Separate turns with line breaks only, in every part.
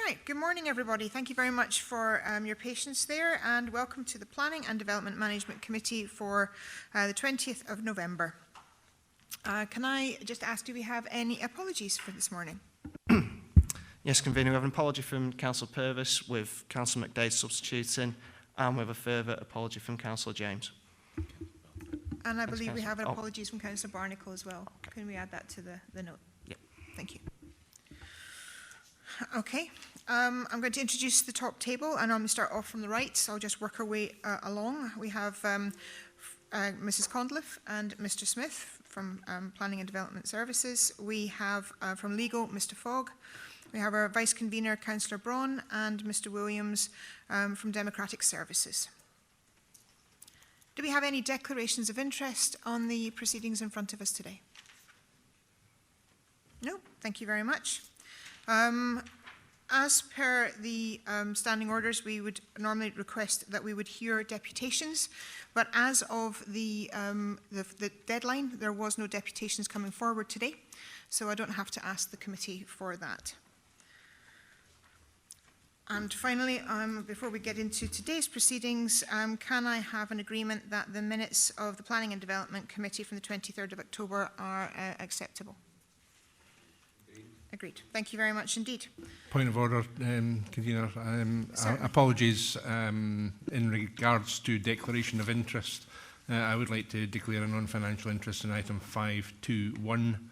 Right, good morning everybody. Thank you very much for your patience there, and welcome to the Planning and Development Management Committee for the 20th of November. Can I just ask, do we have any apologies for this morning?
Yes, Convener, we have an apology from Councillor Purvis with Councillor McDade substituting, and we have a further apology from Councillor James.
And I believe we have an apologies from Councillor Barnacle as well. Okay. Can we add that to the note?
Yep.
Thank you. Okay, I'm going to introduce the top table, and I'm going to start off from the right, so I'll just work our way along. We have Mrs. Conliffe and Mr. Smith from Planning and Development Services. We have from Legal, Mr. Fogg. We have our Vice Convener, Councillor Braun, and Mr. Williams from Democratic Services. Do we have any declarations of interest on the proceedings in front of us today? No, thank you very much. As per the standing orders, we would normally request that we would hear deputations, but as of the deadline, there was no deputations coming forward today, so I don't have to ask the committee for that. And finally, before we get into today's proceedings, can I have an agreement that the minutes of the Planning and Development Committee from the 23rd of October are acceptable? Agreed. Thank you very much indeed.
Point of order, Convener. Apologies in regards to declaration of interest. I would like to declare a non-financial interest in item 521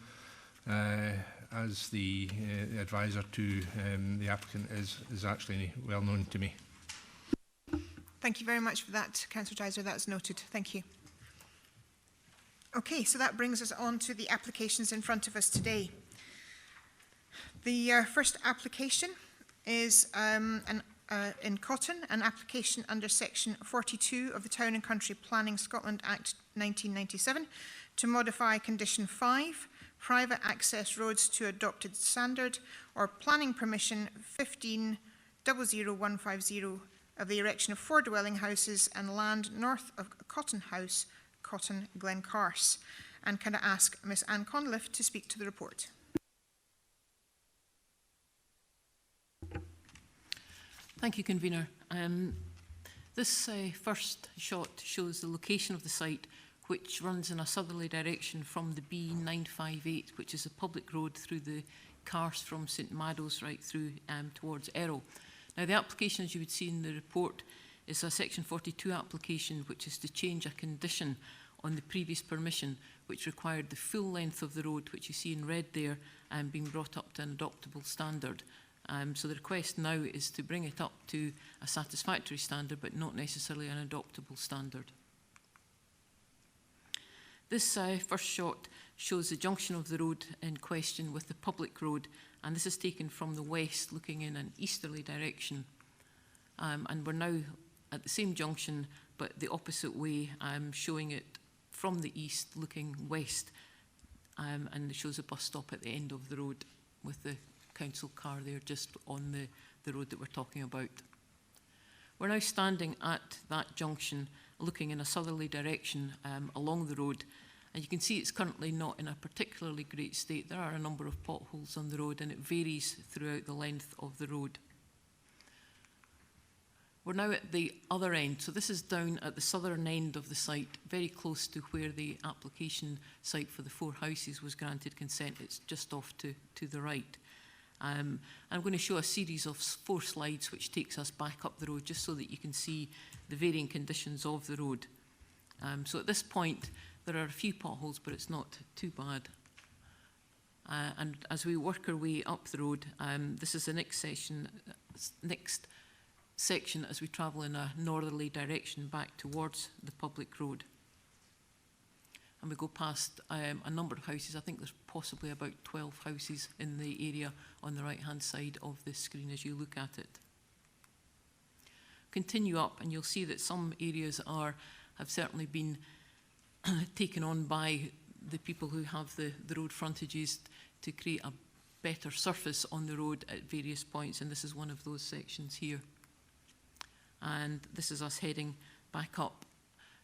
as the advisor to the applicant is actually well known to me.
Thank you very much for that, Councillor Dreiser. That's noted. Thank you. Okay, so that brings us on to the applications in front of us today. The first application is in Cotton, an application under Section 42 of the Town and Country Planning Scotland Act 1997 to modify Condition 5, private access roads to adopted standard, or planning permission 15-00150 of the erection of 4 dwelling houses and land north of Cotton House, Cotton, Glencarse. And can I ask Ms. Anne Conliffe to speak to the report?
Thank you, Convener. This first shot shows the location of the site, which runs in a southerly direction from the B958, which is a public road through the Carse from St Mado's right through towards Errol. Now, the application, as you would see in the report, is a Section 42 application, which is to change a condition on the previous permission, which required the full length of the road, which you see in red there, being brought up to an adoptable standard. So the request now is to bring it up to a satisfactory standard, but not necessarily an adoptable standard. This first shot shows the junction of the road in question with the public road, and this is taken from the west, looking in an easterly direction. And we're now at the same junction, but the opposite way, showing it from the east, looking west, and it shows a bus stop at the end of the road with the council car there just on the road that we're talking about. We're now standing at that junction looking in a southerly direction along the road, and you can see it's currently not in a particularly great state. There are a number of potholes on the road and it varies throughout the length of the road. We're now at the other end, so this is down at the southern end of the site, very close to where the application site for the 4 houses was granted consent. It's just off to the right. I'm going to show a series of 4 slides which takes us back up the road just so that you can see the varying conditions of the road. So at this point there are a few potholes, but it's not too bad. And as we work our way up the road, this is the next section as we travel in a northerly direction back towards the public road. And we go past a number of houses. I think there's possibly about 12 houses in the area on the right-hand side of the screen as you look at it. Continue up and you'll see that some areas have certainly been taken on by the people who have the road frontages to create a better surface on the road at various points, and this is one of those sections here. And this is us heading back up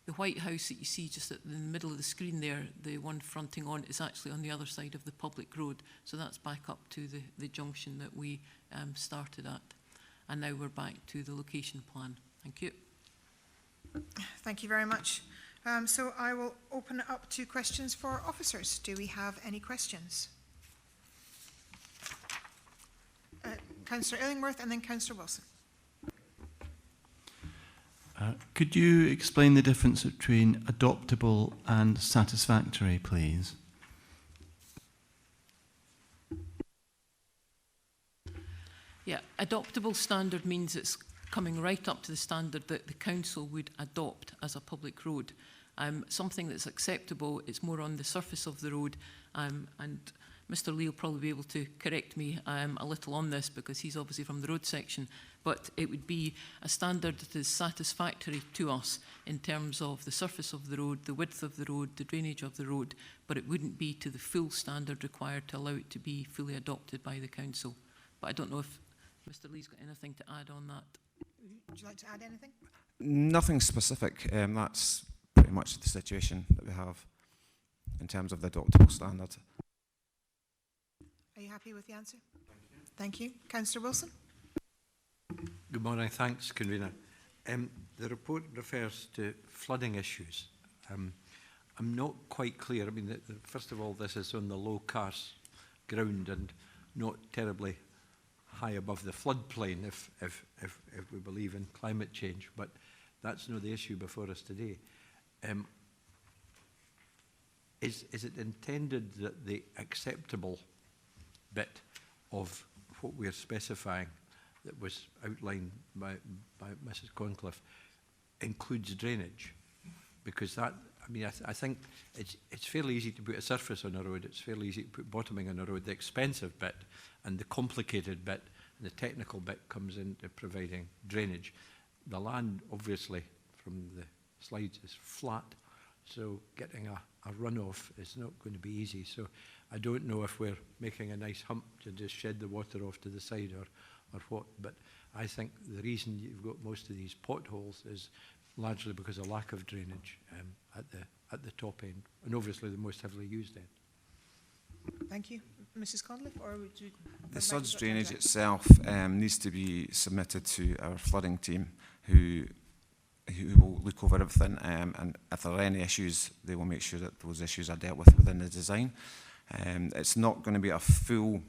The White House that you see just in the middle of the screen there, the one fronting on, is actually on the other side of the public road. So that's back up to the junction that we started at. And now we're back to the location plan. Thank you.
Thank you very much. So I will open it up to questions for officers. Do we have any questions? Councillor Illingworth and then Councillor Wilson.
Could you explain the difference between adoptable and satisfactory, please?
Yeah, adoptable standard means it's coming right up to the standard that the council would adopt as a public road. Something that's acceptable, it's more on the surface of the road, and Mr. Lee will probably be able to correct me a little on this because he's obviously from the road section, but it would be a standard that is satisfactory to us in terms of the surface of the road, the width of the road, the drainage of the road, but it wouldn't be to the full standard required to allow it to be fully adopted by the council. But I don't know if Mr. Lee's got anything to add on that.
Would you like to add anything?
Nothing specific. That's pretty much the situation that we have in terms of the adoptable standard.
Are you happy with the answer? Thank you. Councillor Wilson?
Good morning. Thanks, Convener. The report refers to flooding issues. I'm not quite clear. I mean, first of all, this is on the low cars ground and not terribly high above the floodplain if we believe in climate change, but that's not the issue before us today. Is it intended that the acceptable bit of what we're specifying that was outlined by Mrs. Concliffe includes drainage? Because that, I mean, I think it's fairly easy to put a surface on a road, it's fairly easy to put bottoming on a road. The expensive bit and the complicated bit and the technical bit comes into providing drainage. The land, obviously, from the slides is flat, so getting a runoff is not going to be easy. So I don't know if we're making a nice hump to just shed the water off to the side or what, but I think the reason you've got most of these potholes is largely because of lack of drainage at the top end, and obviously the most heavily used end.
Thank you. Mrs. Conliffe, or would you...
The SUDS drainage itself needs to be submitted to our flooding team who will look over everything, and if there are any issues, they will make sure that those issues are dealt with within the design. It's not going to be a full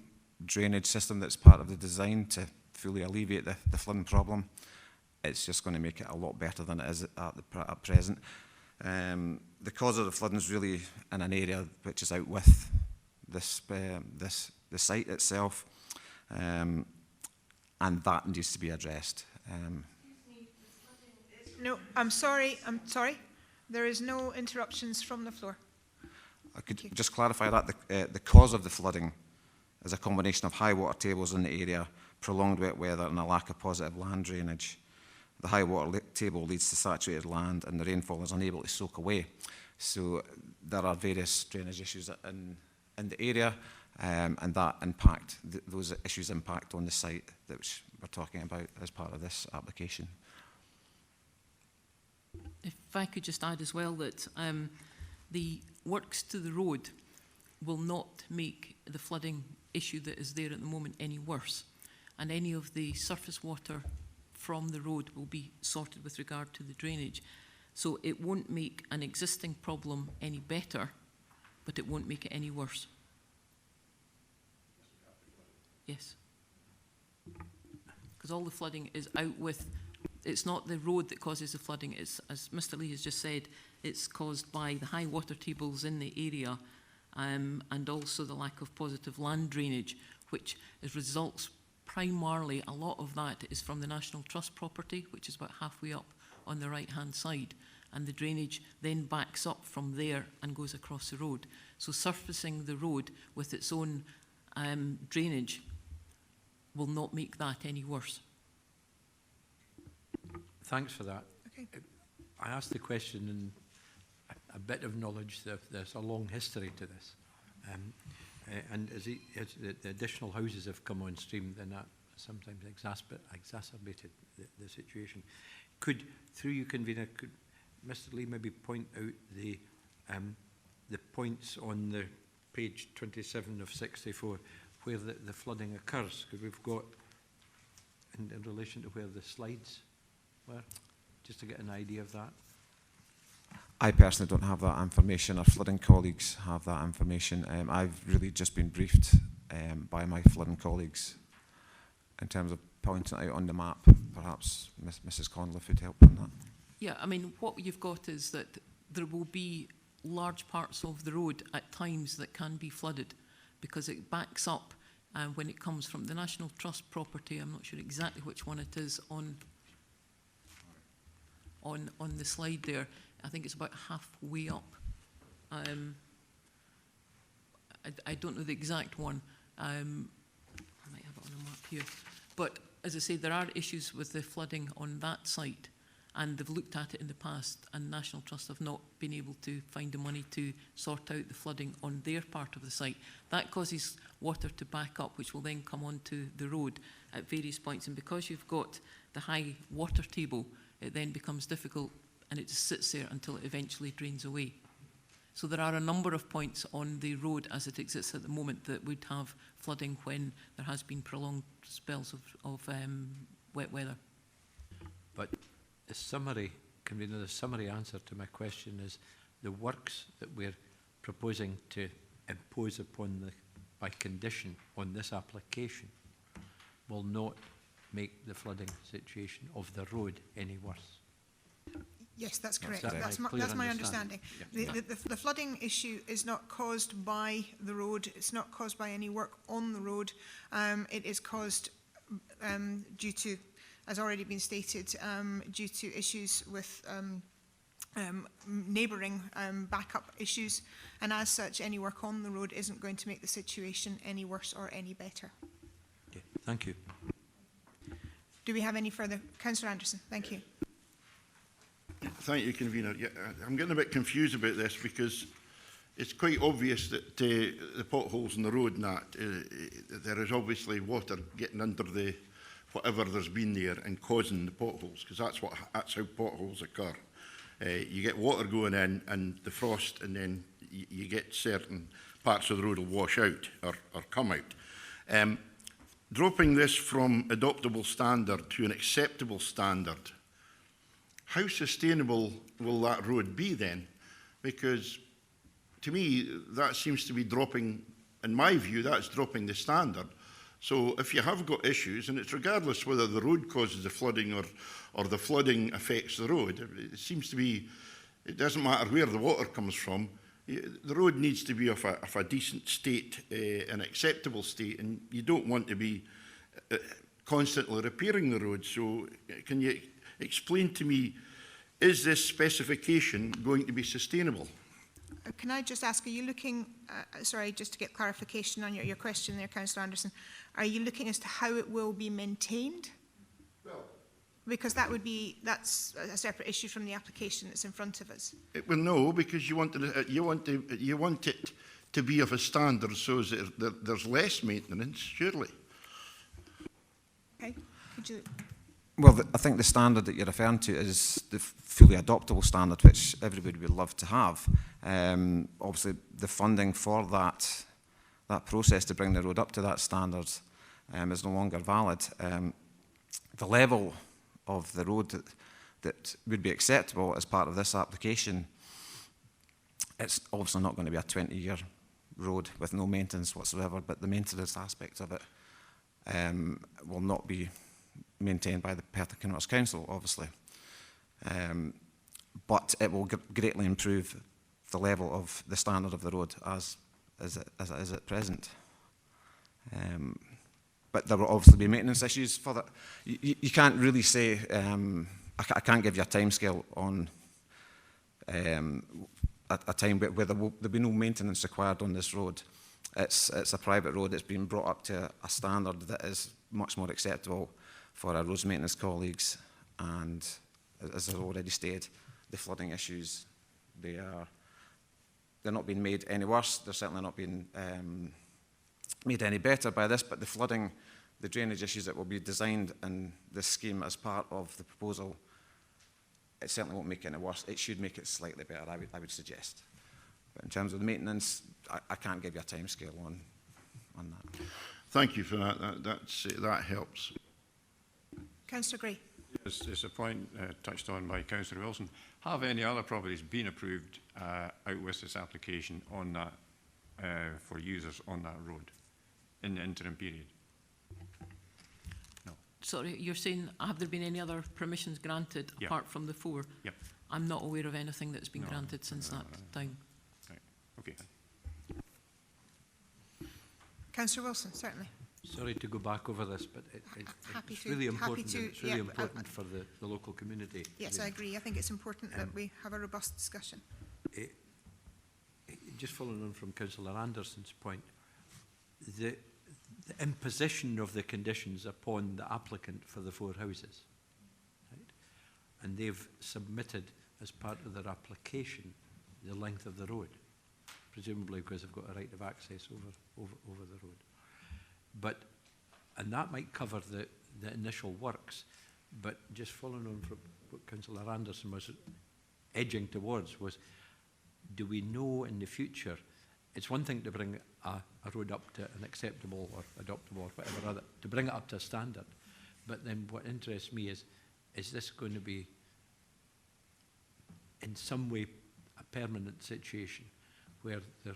drainage system that's part of the design to fully alleviate the flooding problem. It's just going to make it a lot better than it is at present. The cause of the flooding is really in an area which is out with the site itself, and that needs to be addressed.
No, I'm sorry. There is no interruptions from the floor.
I could just clarify that the cause of the flooding is a combination of high water tables in the area, prolonged wet weather and a lack of positive land drainage. The high water table leads to saturated land and the rainfall is unable to soak away. So there are various drainage issues in the area, and that those issues impact on the site that we're talking about as part of this application.
If I could just add as well that the works to the road will not make the flooding issue that is there at the moment any worse, and any of the surface water from the road will be sorted with regard to the drainage. So it won't make an existing problem any better, but it won't make it any worse. Yes. Because all the flooding is out with, it's not the road that causes the flooding, it's, as Mr. Lee has just said, it's caused by the high water tables in the area, and also the lack of positive land drainage, which results primarily, a lot of that is from the National Trust property, which is about halfway up on the right-hand side, and the drainage then backs up from there and goes across the road. So surfacing the road with its own drainage will not make that any worse.
Thanks for that.
Okay.
I asked the question in a bit of knowledge that there's a long history to this. And as the additional houses have come on stream, then that sometimes exacerbated the situation. Could, through you, Convener, Mr. Lee maybe point out the points on the page 27 of 64 where the flooding occurs? Because we've got, in relation to where the slides were, just to get an idea of that.
I personally don't have that information. Our flooding colleagues have that information. I've really just been briefed by my flooding colleagues in terms of pointing it out on the map. Perhaps Mrs. Conliffe would help on that.
Yeah, I mean, what you've got is that there will be large parts of the road at times that can be flooded because it backs up when it comes from the National Trust property. I'm not sure exactly which one it is on the slide there. I think it's about halfway up. I don't know the exact one. I might have it on a map here. But as I say, there are issues with the flooding on that site, and they've looked at it in the past, and National Trust have not been able to find the money to sort out the flooding on their part of the site. That causes water to back up, which will then come onto the road at various points. And because you've got the high water table, it then becomes difficult, and it just sits there until it eventually drains away. So there are a number of points on the road as it exists at the moment that would have flooding when there has been prolonged spells of wet weather.
But the summary, Convener, the summary answer to my question is the works that we're proposing to impose upon by condition on this application will not make the flooding situation of the road any worse.
Yes, that's correct.
That's
That's my understanding.
Yeah.
The flooding issue is not caused by the road. It's not caused by any work on the road. It is caused due to, as already been stated, due to issues with neighbouring backup issues. And as such, any work on the road isn't going to make the situation any worse or any better.
Okay, thank you.
Do we have any further? Councillor Anderson, thank you.
Thank you, Convener. Yeah, I'm getting a bit confused about this because it's quite obvious that the potholes in the road and that, there is obviously water getting under the whatever there's been there and causing the potholes, because that's how potholes occur. You get water going in and the frost, and then you get certain parts of the road will wash out or come out. Dropping this from adoptable standard to an acceptable standard, how sustainable will that road be then? Because to me, that seems to be dropping, in my view, that's dropping the standard. So if you have got issues, and it's regardless whether the road causes the flooding or the flooding affects the road, it seems to be, it doesn't matter where the water comes from, the road needs to be of a decent state, an acceptable state, and you don't want to be constantly repairing the road. So can you explain to me, is this specification going to be sustainable?
Can I just ask, are you looking, sorry, just to get clarification on your question there, Councillor Anderson, are you looking as to how it will be maintained?
Well,
because that's a separate issue from the application that's in front of us.
well, no, because you want it to be of a standard so that there's less maintenance, surely.
Okay, could you?
Well, I think the standard that you're referring to is the fully adoptable standard, which everybody would love to have. Obviously, the funding for that process to bring the road up to that standard is no longer valid. The level of the road that would be acceptable as part of this application, it's obviously not going to be a 20-year road with no maintenance whatsoever, but the maintenance aspect of it will not be maintained by the Perth Kinross Council, obviously. But it will greatly improve the level of the standard of the road as it is at present. But there will obviously be maintenance issues for that. You can't really say, I can't give you a timescale on a time where there'll be no maintenance required on this road. It's a private road. It's been brought up to a standard that is much more acceptable for our roads maintenance colleagues, and as I've already stated, the flooding issues, they're not being made any worse. They're certainly not being made any better by this, but the flooding, the drainage issues that will be designed in this scheme as part of the proposal it certainly won't make it any worse. It should make it slightly better, I would suggest. But in terms of the maintenance, I can't give you a timescale on that.
Thank you for that. That helps.
Councillor Gray.
It's a point touched on by Councillor Wilson. Have any other properties been approved out with this application on that for users on that road in the interim period? No.
Sorry, you're saying, have there been any other permissions granted
Yeah.
apart from the 4?
Yep.
I'm not aware of anything that's been
No,
granted since that time.
Right. Okay.
Councillor Wilson, certainly.
Sorry to go back over this, but
Happy
it's
to-
really
happy
important.
to,
It's really
yeah,
important for the local community.
Yes, I agree. I think it's important that we have a robust discussion.
Just following on from Councillor Anderson's point, the imposition of the conditions upon the applicant for the 4 houses, right? And they've submitted as part of their application the length of the road, presumably because they've got a right of access over the road. And that might cover the initial works, but just following on from what Councillor Anderson was edging towards was, do we know in the future, it's one thing to bring a road up to an acceptable or adoptable or whatever other, to bring it up to a standard, but then what interests me is this going to be in some way a permanent situation where the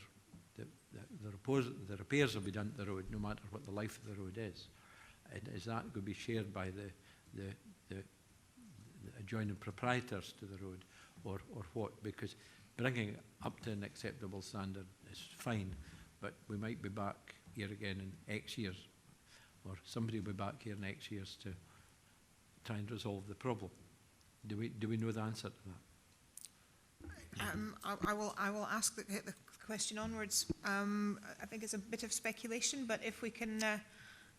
repairs will be done to the road no matter what the life of the road is? And is that going to be shared by the adjoining proprietors to the road or what? Because bringing it up to an acceptable standard is fine, but we might be back here again in X years, or somebody will be back here in X years to try and resolve the problem. Do we know the answer to that?
I will ask the question onwards. I think it's a bit of speculation, but if we can,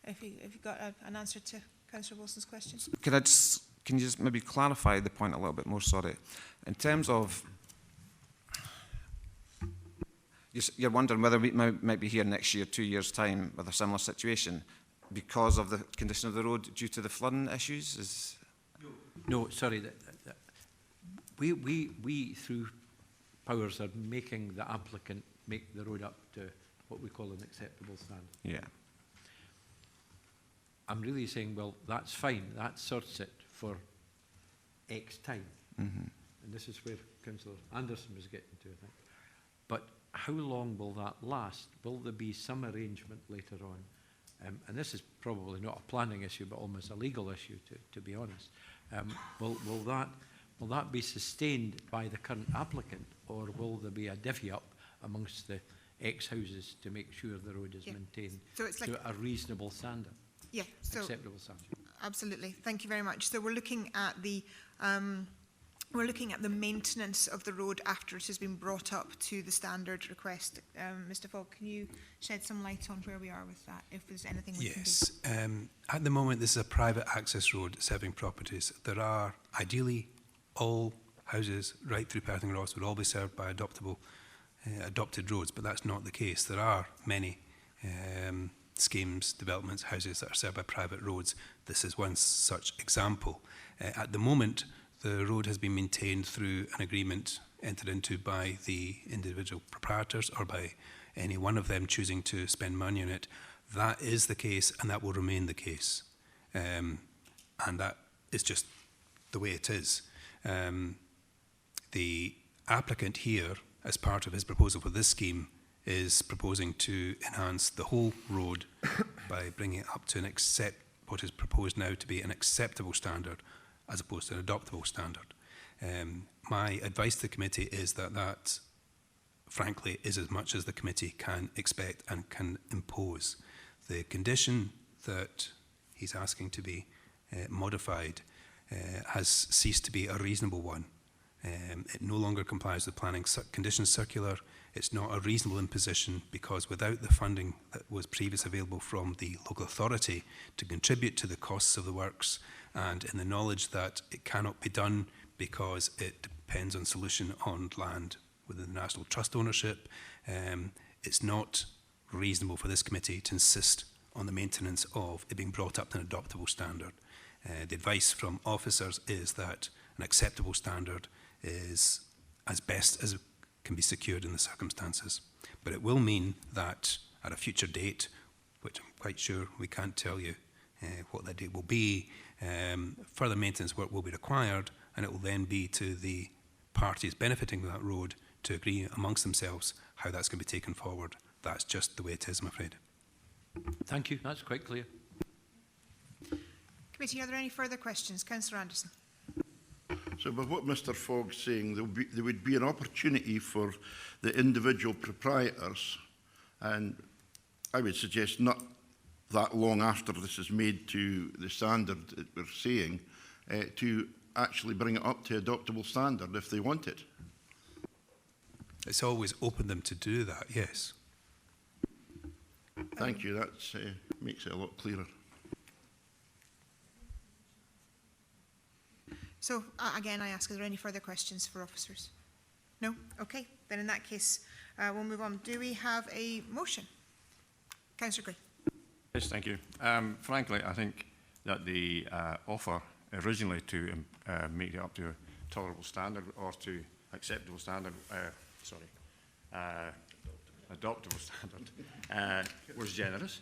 if you've got an answer to Councillor Wilson's question.
Can you just maybe clarify the point a little bit more, sorry? In terms of, you're wondering whether we might be here next year, 2 years' time, with a similar situation because of the condition of the road due to the flooding issues?
No, sorry. We through powers are making the applicant make the road up to what we call an acceptable standard.
Yeah.
I'm really saying, well, that's fine. That sorts it for X time.
Mm-hmm.
And this is where Councillor Anderson was getting to, I think. But how long will that last? Will there be some arrangement later on? And this is probably not a planning issue, but almost a legal issue, to be honest. Will that be sustained by the current applicant, or will there be a divvy up amongst the X houses to make sure the road is maintained
So it's like
to a reasonable standard, acceptable standard?
Absolutely. Thank you very much. So we're looking at the maintenance of the road after it has been brought up to the standard request. Mr. Fogg, can you shed some light on where we are with that, if there's anything we can do?
Yes. At the moment, this is a private access road serving properties. There are, ideally, all houses right through Perth Kinross would all be served by adopted roads, but that's not the case. There are many schemes, developments, houses that are served by private roads. This is one such example. At the moment, the road has been maintained through an agreement entered into by the individual proprietors or by any one of them choosing to spend money on it. That is the case, and that will remain the case. And that is just the way it is. The applicant here, as part of his proposal for this scheme, is proposing to enhance the whole road by bringing it up to what is proposed now to be an acceptable standard as opposed to an adoptable standard. My advice to the committee is that frankly, is as much as the committee can expect and can impose. The condition that he's asking to be modified has ceased to be a reasonable one. It no longer complies with planning conditions circular. It's not a reasonable imposition because without the funding that was previously available from the local authority to contribute to the costs of the works, and in the knowledge that it cannot be done because it depends on solution on land within the National Trust ownership, it's not reasonable for this committee to insist on the maintenance of it being brought up to an adoptable standard. The advice from officers is that an acceptable standard is as best as can be secured in the circumstances. But it will mean that at a future date, which I'm quite sure we can't tell you what that date will be, further maintenance work will be required, and it will then be to the parties benefiting from that road to agree amongst themselves how that's going to be taken forward. That's just the way it is, I'm afraid.
Thank you. That's quite clear.
Committee, are there any further questions? Councillor Anderson.
So with what Mr Fogg's saying, there would be an opportunity for the individual proprietors, and I would suggest not that long after this is made to the standard that we're saying, to actually bring it up to adoptable standard if they want it.
It's always open them to do that, yes.
Thank you. That makes it a lot clearer.
So, again, I ask, are there any further questions for officers? No? Okay. Then in that case, we'll move on. Do we have a motion? Councillor Gray.
Yes, thank you. Frankly, I think that the offer originally to make it up to a tolerable standard or to acceptable standard, adoptable standard, was generous.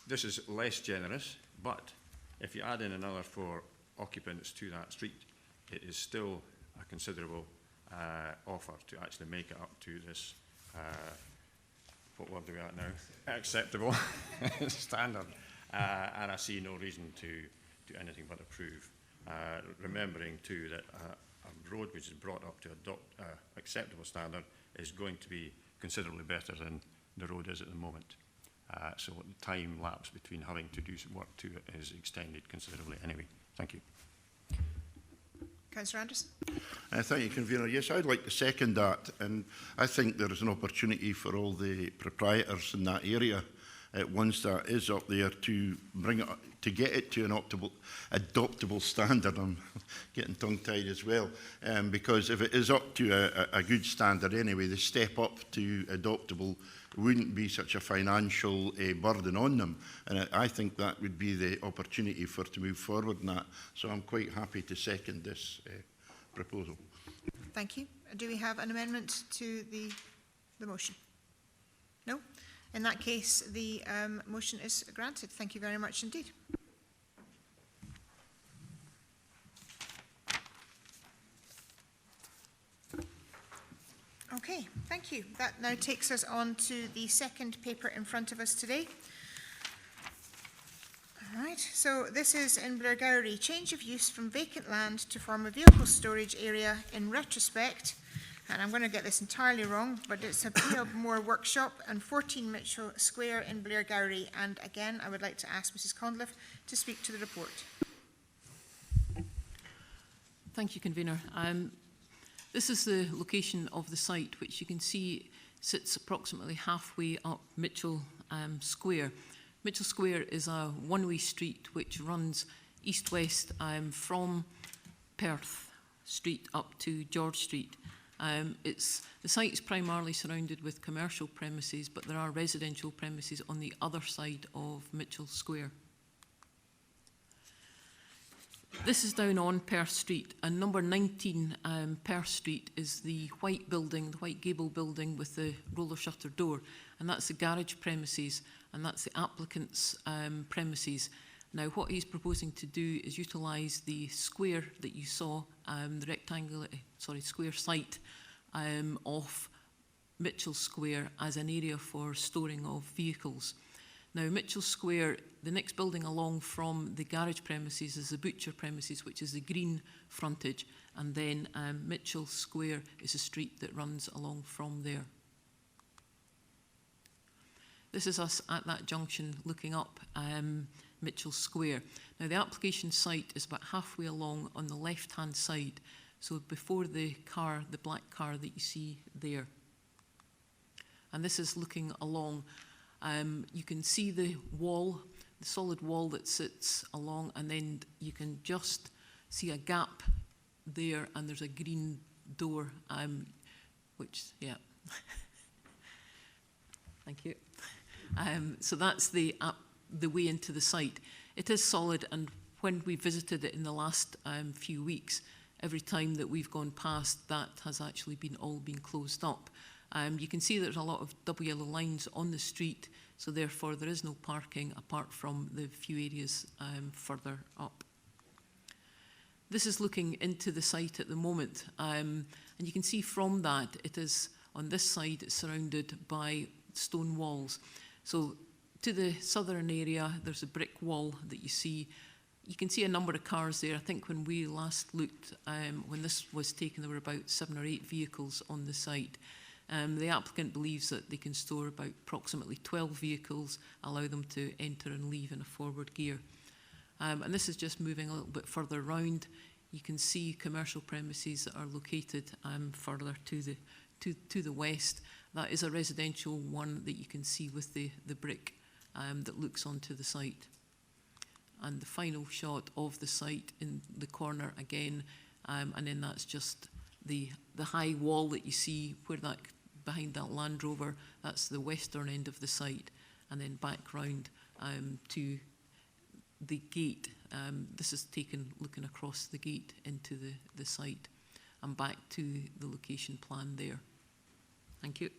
This is less generous, but if you add in another 4 occupants to that street, it is still a considerable offer to actually make it up to this, what word are we at now? Acceptable standard. And I see no reason to do anything but approve. Remembering too that a road which is brought up to acceptable standard is going to be considerably better than the road is at the moment. So the time lapse between having to do some work to it is extended considerably anyway. Thank you.
Councillor Anderson.
Thank you, Convener. Yes, I'd like to second that, and I think there is an opportunity for all the proprietors in that area, once that is up there, to bring it, to get it to an adoptable standard. I'm getting tongue-tied as well, because if it is up to a good standard anyway, the step up to adoptable wouldn't be such a financial burden on them, and I think that would be the opportunity for to move forward in that. So I'm quite happy to second this proposal.
Thank you. Do we have an amendment to the motion? No? In that case, the motion is granted. Thank you very much indeed. Okay, thank you. That now takes us on to the second paper in front of us today. All right, so this is in Blairgowrie, change of use from vacant land to form a vehicle storage area in retrospect, and I'm going to get this entirely wrong, but it's a P.L. Moore workshop and 14 Mitchell Square in Blairgowrie. And again, I would like to ask Mrs. Conliffe to speak to the report.
Thank you, Convener. This is the location of the site, which you can see sits approximately halfway up Mitchell Square. Mitchell Square is a one-way street which runs east-west from Perth Street up to George Street. The site is primarily surrounded with commercial premises, but there are residential premises on the other side of Mitchell Square. This is down on Perth Street, and number 19 Perth Street is the white building, the white gable building with the roller shutter door, and that's the garage premises, and that's the applicant's premises. Now, what he's proposing to do is utilise the square that you saw, the rectangular, square site of Mitchell Square as an area for storing of vehicles. Now, Mitchell Square, the next building along from the garage premises is the butcher premises, which is the green frontage, and then Mitchell Square is a street that runs along from there. This is us at that junction looking up Mitchell Square. Now, the application site is about halfway along on the left-hand side, so before the car, the black car that you see there. And this is looking along. You can see the wall, the solid wall that sits along, and then you can just see a gap there, and there's a green door, which, yeah. Thank you. So that's the way into the site. It is solid, and when we visited it in the last few weeks, every time that we've gone past, that has actually all been closed up. You can see there's a lot of double yellow lines on the street, so therefore there is no parking apart from the few areas further up. This is looking into the site at the moment, and you can see from that it is, on this side, it's surrounded by stone walls. So to the southern area, there's a brick wall that you see. You can see a number of cars there. I think when we last looked, when this was taken, there were about 7 or 8 vehicles on the site. The applicant believes that they can store about approximately 12 vehicles, allow them to enter and leave in a forward gear. And this is just moving a little bit further round. You can see commercial premises that are located further to the west. That is a residential one that you can see with the brick that looks onto the site. And the final shot of the site in the corner again, and then that's just the high wall that you see where that behind that Land Rover. That's the western end of the site, and then back round to the gate. This is taken looking across the gate into the site, and back to the location plan there. Thank you.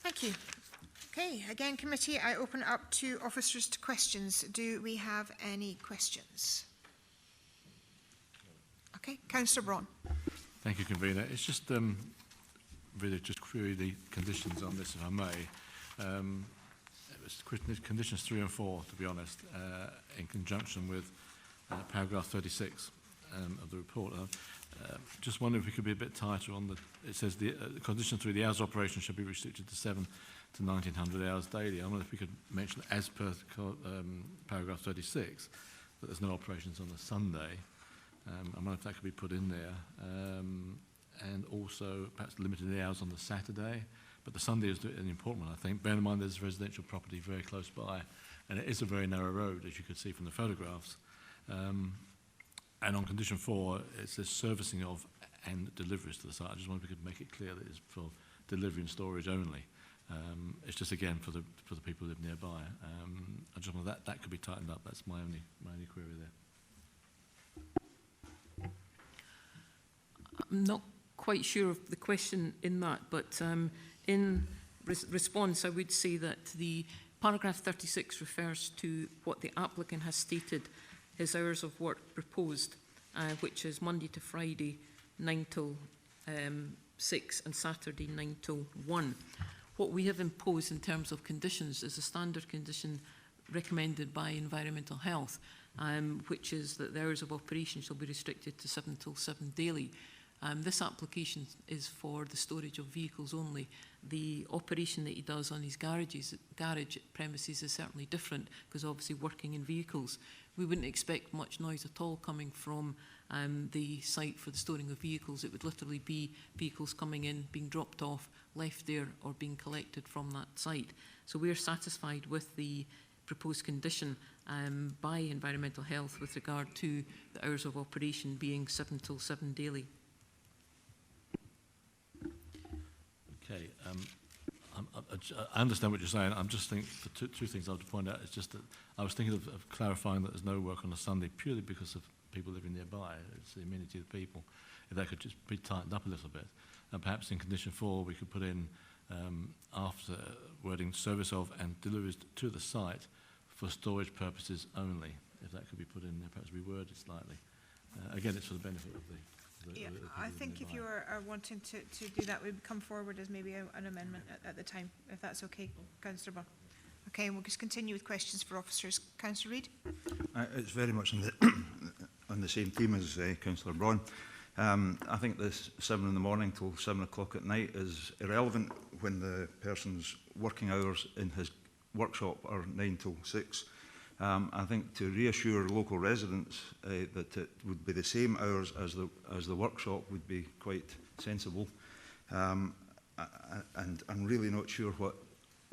Thank you. Okay, again, committee, I open it up to officers to questions. Do we have any questions? Okay, Councillor Braun.
Thank you, Convener. It's just really just query the conditions on this, if I may. It was conditions 3 and 4, to be honest, in conjunction with paragraph 36 of the report. Just wondering if we could be a bit tighter on it says the condition 3, the hours of operation should be restricted to 7 to 1900 hours daily. I wonder if we could mention, as per paragraph 36, that there's no operations on a Sunday. I wonder if that could be put in there. And also perhaps limiting the hours on the Saturday. But the Sunday is an important one, I think. Bear in mind there's a residential property very close by, and it is a very narrow road, as you could see from the photographs. And on condition 4, it says servicing of and deliveries to the site. I just wonder if we could make it clear that it's for delivery and storage only. It's just, again, for the people who live nearby. I just wonder that could be tightened up. That's my only query there.
I'm not quite sure of the question in that, but in response, I would say that the paragraph 36 refers to what the applicant has stated his hours of work proposed, which is Monday to Friday, 9 till 6, and Saturday, 9 till 1. What we have imposed in terms of conditions is a standard condition recommended by Environmental Health, which is that the hours of operation shall be restricted to 7 till 7 daily. This application is for the storage of vehicles only. The operation that he does on his garage premises is certainly different, because obviously working in vehicles. We wouldn't expect much noise at all coming from the site for the storing of vehicles. It would literally be vehicles coming in, being dropped off, left there, or being collected from that site. So we're satisfied with the proposed condition by Environmental Health with regard to the hours of operation being 7 till 7 daily.
Okay, I understand what you're saying. I'm just thinking, two things I would point out. It's just that I was thinking of clarifying that there's no work on a Sunday purely because of people living nearby. It's the amenity of the people. If that could just be tightened up a little bit. And perhaps in condition 4 we could put in after wording service of and deliveries to the site for storage purposes only. If that could be put in there, perhaps reword it slightly. Again, it's for the benefit of the
I think if you are wanting to do that, we'd come forward as maybe an amendment at the time, if that's okay, Councillor Bunn. Okay, and we'll just continue with questions for officers. Councillor Reid.
It's very much on the same theme as Councillor Braun. I think this 7 in the morning till 7 o'clock at night is irrelevant when the person's working hours in his workshop are 9 till 6. I think to reassure local residents that it would be the same hours as the workshop would be quite sensible. And I'm really not sure what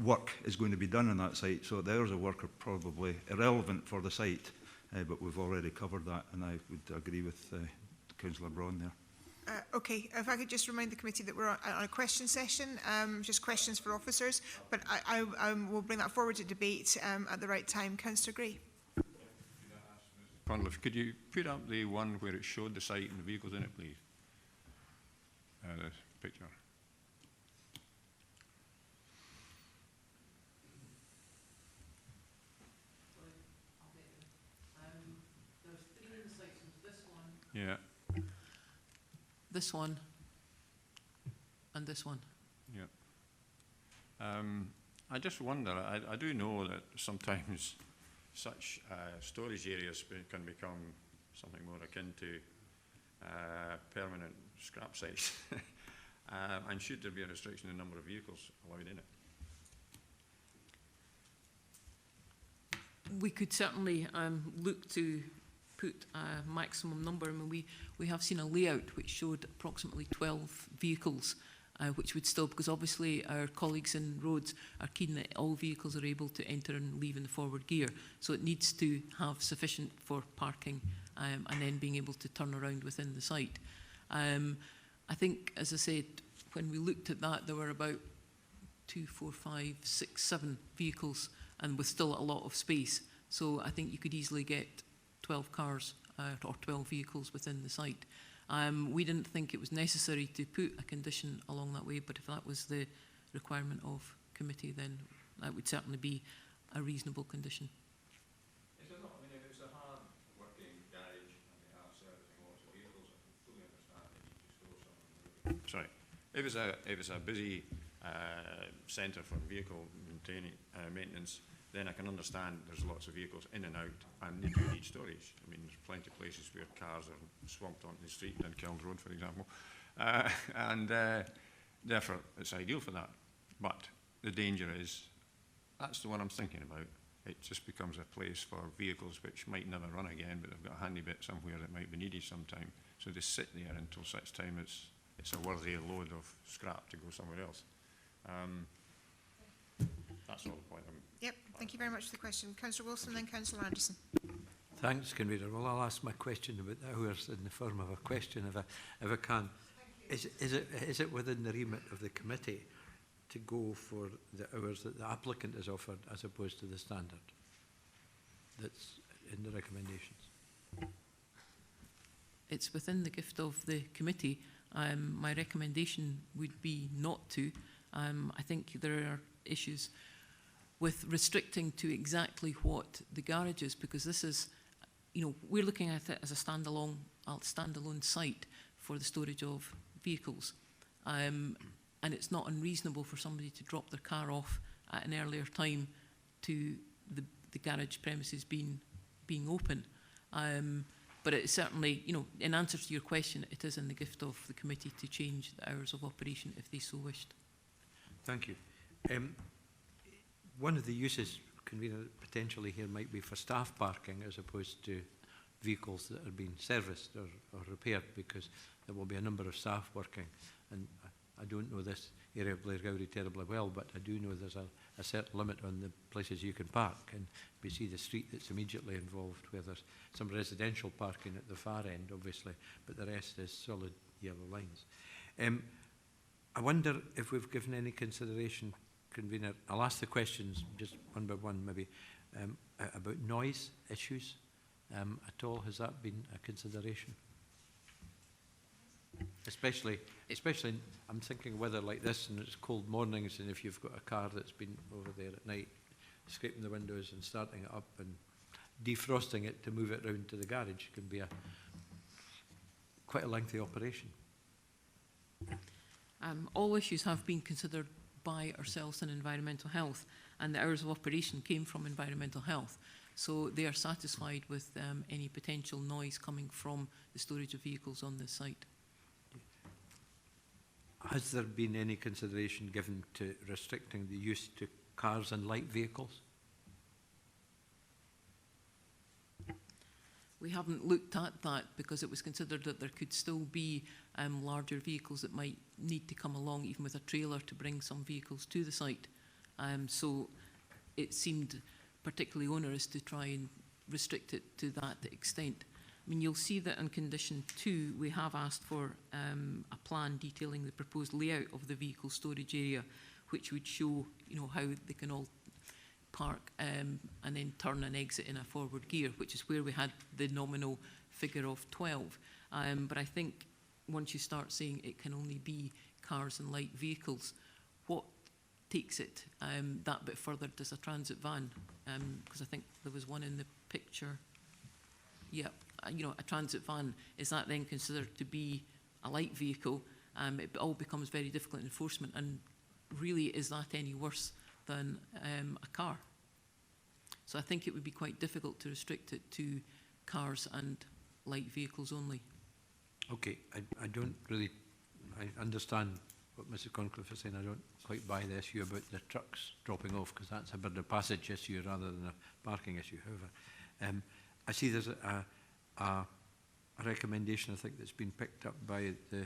work is going to be done on that site, so the hours of work are probably irrelevant for the site, but we've already covered that, and I would agree with Councillor Braun there.
Okay, if I could just remind the committee that we're on a question session, just questions for officers, but I will bring that forward to debate at the right time. Councillor Gray.
Conliffe, could you put up the one where it showed the site and the vehicles in it, please? The picture.
There's 3 in the site, so this one,
Yeah,
this one, and this one.
yeah. I just wonder, I do know that sometimes such storage areas can become something more akin to permanent scrap sites. And should there be a restriction in the number of vehicles allowed in it?
We could certainly look to put a maximum number. I mean, we have seen a layout which showed approximately 12 vehicles, which would still, because obviously our colleagues in roads are keen that all vehicles are able to enter and leave in the forward gear. So it needs to have sufficient for parking and then being able to turn around within the site. I think, as I said, when we looked at that, there were about 2, 4, 5, 6, 7 vehicles, and with still a lot of space. So I think you could easily get 12 cars or 12 vehicles within the site. We didn't think it was necessary to put a condition along that way, but if that was the requirement of committee, then that would certainly be a reasonable condition.
Is there not, I mean, if it's a hard working garage and they are servicing lots of vehicles, I can fully understand they need to store some. Sorry. If it's a busy centre for vehicle maintenance, then I can understand there's lots of vehicles in and out and they do need storage. I mean, there's plenty of places where cars are swamped onto the street, in Kilns Road, for example. Therefore, it's ideal for that. But the danger is, that's the one I'm thinking about. It just becomes a place for vehicles which might never run again, but they've got a handy bit somewhere that might be needed sometime. So they sit there until such time it's a worthy load of scrap to go somewhere else. That's all the point.
Yep, thank you very much for the question. Councillor Wilson, then Councillor Anderson.
Thanks, Convener. Well, I'll ask my question about the hours in the form of a question if I can. Is it within the remit of the committee to go for the hours that the applicant has offered as opposed to the standard that's in the recommendations?
It's within the gift of the committee. My recommendation would be not to. I think there are issues with restricting to exactly what the garage is, because this is, you know, we're looking at it as a standalone site for the storage of vehicles. And it's not unreasonable for somebody to drop their car off at an earlier time to the garage premises being open. But it's certainly, you know, in answer to your question, it is in the gift of the committee to change the hours of operation if they so wished.
Thank you. One of the uses, Convener, potentially here might be for staff parking as opposed to vehicles that are being serviced or repaired, because there will be a number of staff working. And I don't know this area of Blairgowrie terribly well, but I do know there's a certain limit on the places you can park. And we see the street that's immediately involved, where there's some residential parking at the far end, obviously, but the rest is solid yellow lines. I wonder if we've given any consideration, Convener, I'll ask the questions just one by one maybe, about noise issues at all. Has that been a consideration? Especially, I'm thinking weather like this and it's cold mornings, and if you've got a car that's been over there at night, scraping the windows and starting it up and defrosting it to move it round to the garage can be quite a lengthy operation.
All issues have been considered by ourselves in environmental health, and the hours of operation came from environmental health. So they are satisfied with any potential noise coming from the storage of vehicles on this site.
Has there been any consideration given to restricting the use to cars and light vehicles?
We haven't looked at that because it was considered that there could still be larger vehicles that might need to come along, even with a trailer, to bring some vehicles to the site. So it seemed particularly onerous to try and restrict it to that extent. I mean, you'll see that in condition 2, we have asked for a plan detailing the proposed layout of the vehicle storage area, which would show, you know, how they can all park and then turn and exit in a forward gear, which is where we had the nominal figure of 12. But I think once you start saying it can only be cars and light vehicles, what takes it that bit further does a transit van? Because I think there was one in the picture. Yeah, you know, a transit van, is that then considered to be a light vehicle? It all becomes very difficult enforcement, and really, is that any worse than a car? So I think it would be quite difficult to restrict it to cars and light vehicles only.
Okay, I don't really, I understand what Mrs Concliffe is saying. I don't quite buy the issue about the trucks dropping off, because that's a bird of passage issue rather than a parking issue. However, I see there's a recommendation, I think, that's been picked up by the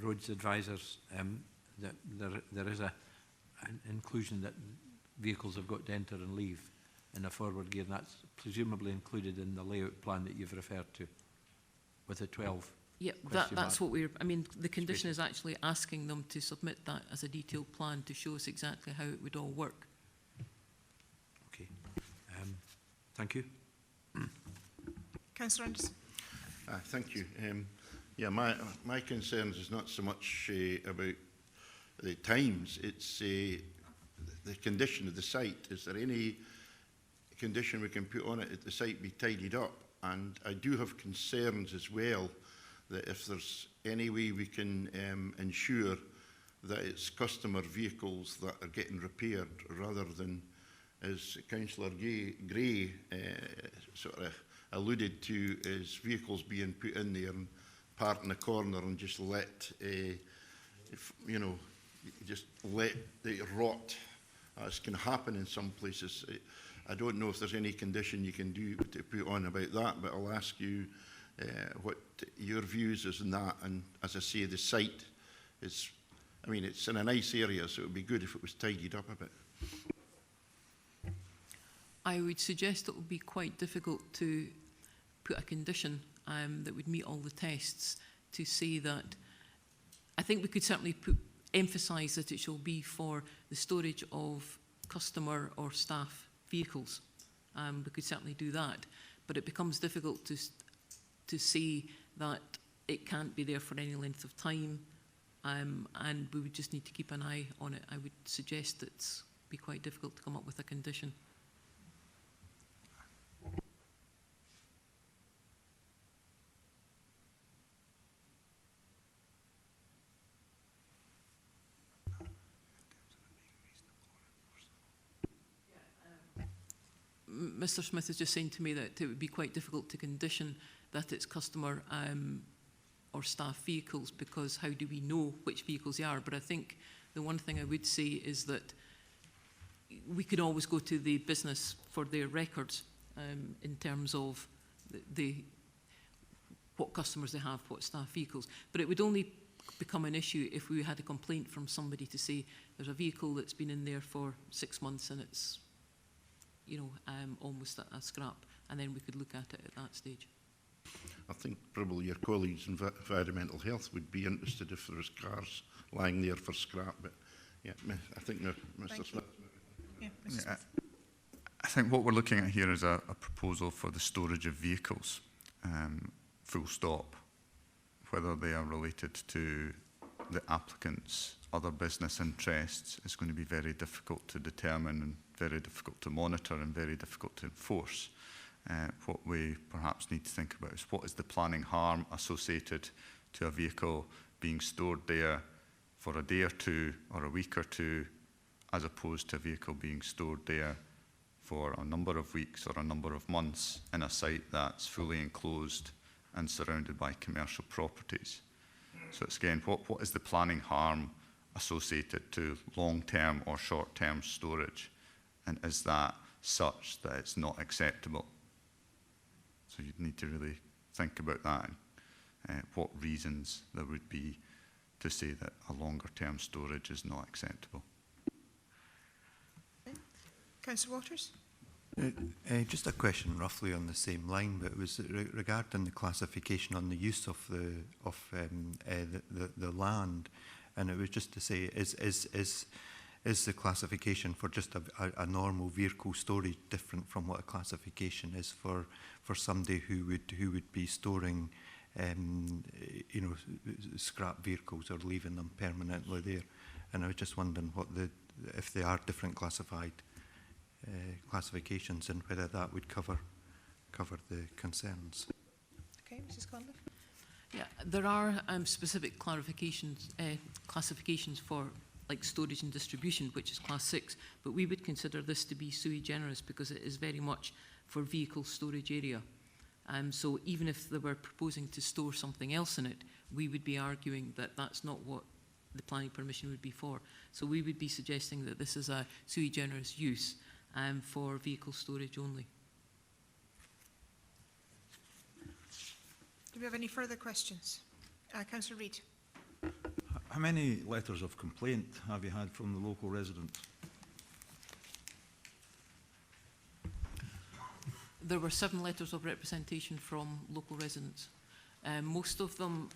roads advisors, that there is an inclusion that vehicles have got to enter and leave in a forward gear, and that's presumably included in the layout plan that you've referred to with the 12.
Yeah, that's what we're, I mean, the condition is actually asking them to submit that as a detailed plan to show us exactly how it would all work.
Okay, thank you.
Councillor Anderson.
Thank you. Yeah, my concerns is not so much about the times, it's the condition of the site. Is there any condition we can put on it that the site be tidied up? And I do have concerns as well that if there's any way we can ensure that it's customer vehicles that are getting repaired rather than, as Councillor Gray sort of alluded to, is vehicles being put in there and parked in a corner and just let, you know, just let it rot. As can happen in some places. I don't know if there's any condition you can do to put on about that, but I'll ask you what your views is on that. And as I say, the site is, I mean, it's in a nice area, so it would be good if it was tidied up a bit.
I would suggest it would be quite difficult to put a condition that would meet all the tests to say that. I think we could certainly emphasise that it shall be for the storage of customer or staff vehicles. We could certainly do that, but it becomes difficult to say that it can't be there for any length of time, and we would just need to keep an eye on it. I would suggest it's be quite difficult to come up with a condition. Mr Smith is just saying to me that it would be quite difficult to condition that it's customer or staff vehicles, because how do we know which vehicles they are? But I think the one thing I would say is that we could always go to the business for their records in terms of what customers they have, what staff vehicles. But it would only become an issue if we had a complaint from somebody to say there's a vehicle that's been in there for 6 months and it's, you know, almost a scrap, and then we could look at it at that stage.
I think probably your colleagues in environmental health would be interested if there was cars lying there for scrap, but yeah, I think Mr Smith.
Yeah, Mr. Smith.
I think what we're looking at here is a proposal for the storage of vehicles, full stop. Whether they are related to the applicant's other business interests is going to be very difficult to determine and very difficult to monitor and very difficult to enforce. What we perhaps need to think about is what is the planning harm associated to a vehicle being stored there for a day or two or a week or two, as opposed to a vehicle being stored there for a number of weeks or a number of months in a site that's fully enclosed and surrounded by commercial properties. So it's again, what is the planning harm associated to long-term or short-term storage, and is that such that it's not acceptable? So you'd need to really think about that, what reasons there would be to say that a longer-term storage is not acceptable.
Okay. Councillor Waters.
Just a question roughly on the same line, but it was regarding the classification on the use of the land, and it was just to say, is is the classification for just a normal vehicle storage different from what a classification is for somebody who would be storing you know, scrap vehicles or leaving them permanently there? And I was just wondering if they are different classifications and whether that would cover the concerns.
Okay, Mrs. Conliffe.
Yeah, there are specific classifications for like storage and distribution, which is class 6, but we would consider this to be sui generis because it is very much for vehicle storage area. So even if they were proposing to store something else in it, we would be arguing that that's not what the planning permission would be for. So we would be suggesting that this is a sui generis use for vehicle storage only.
Do we have any further questions? Councillor Reid.
How many letters of complaint have you had from the local residents?
There were 7 letters of representation from local residents, most of them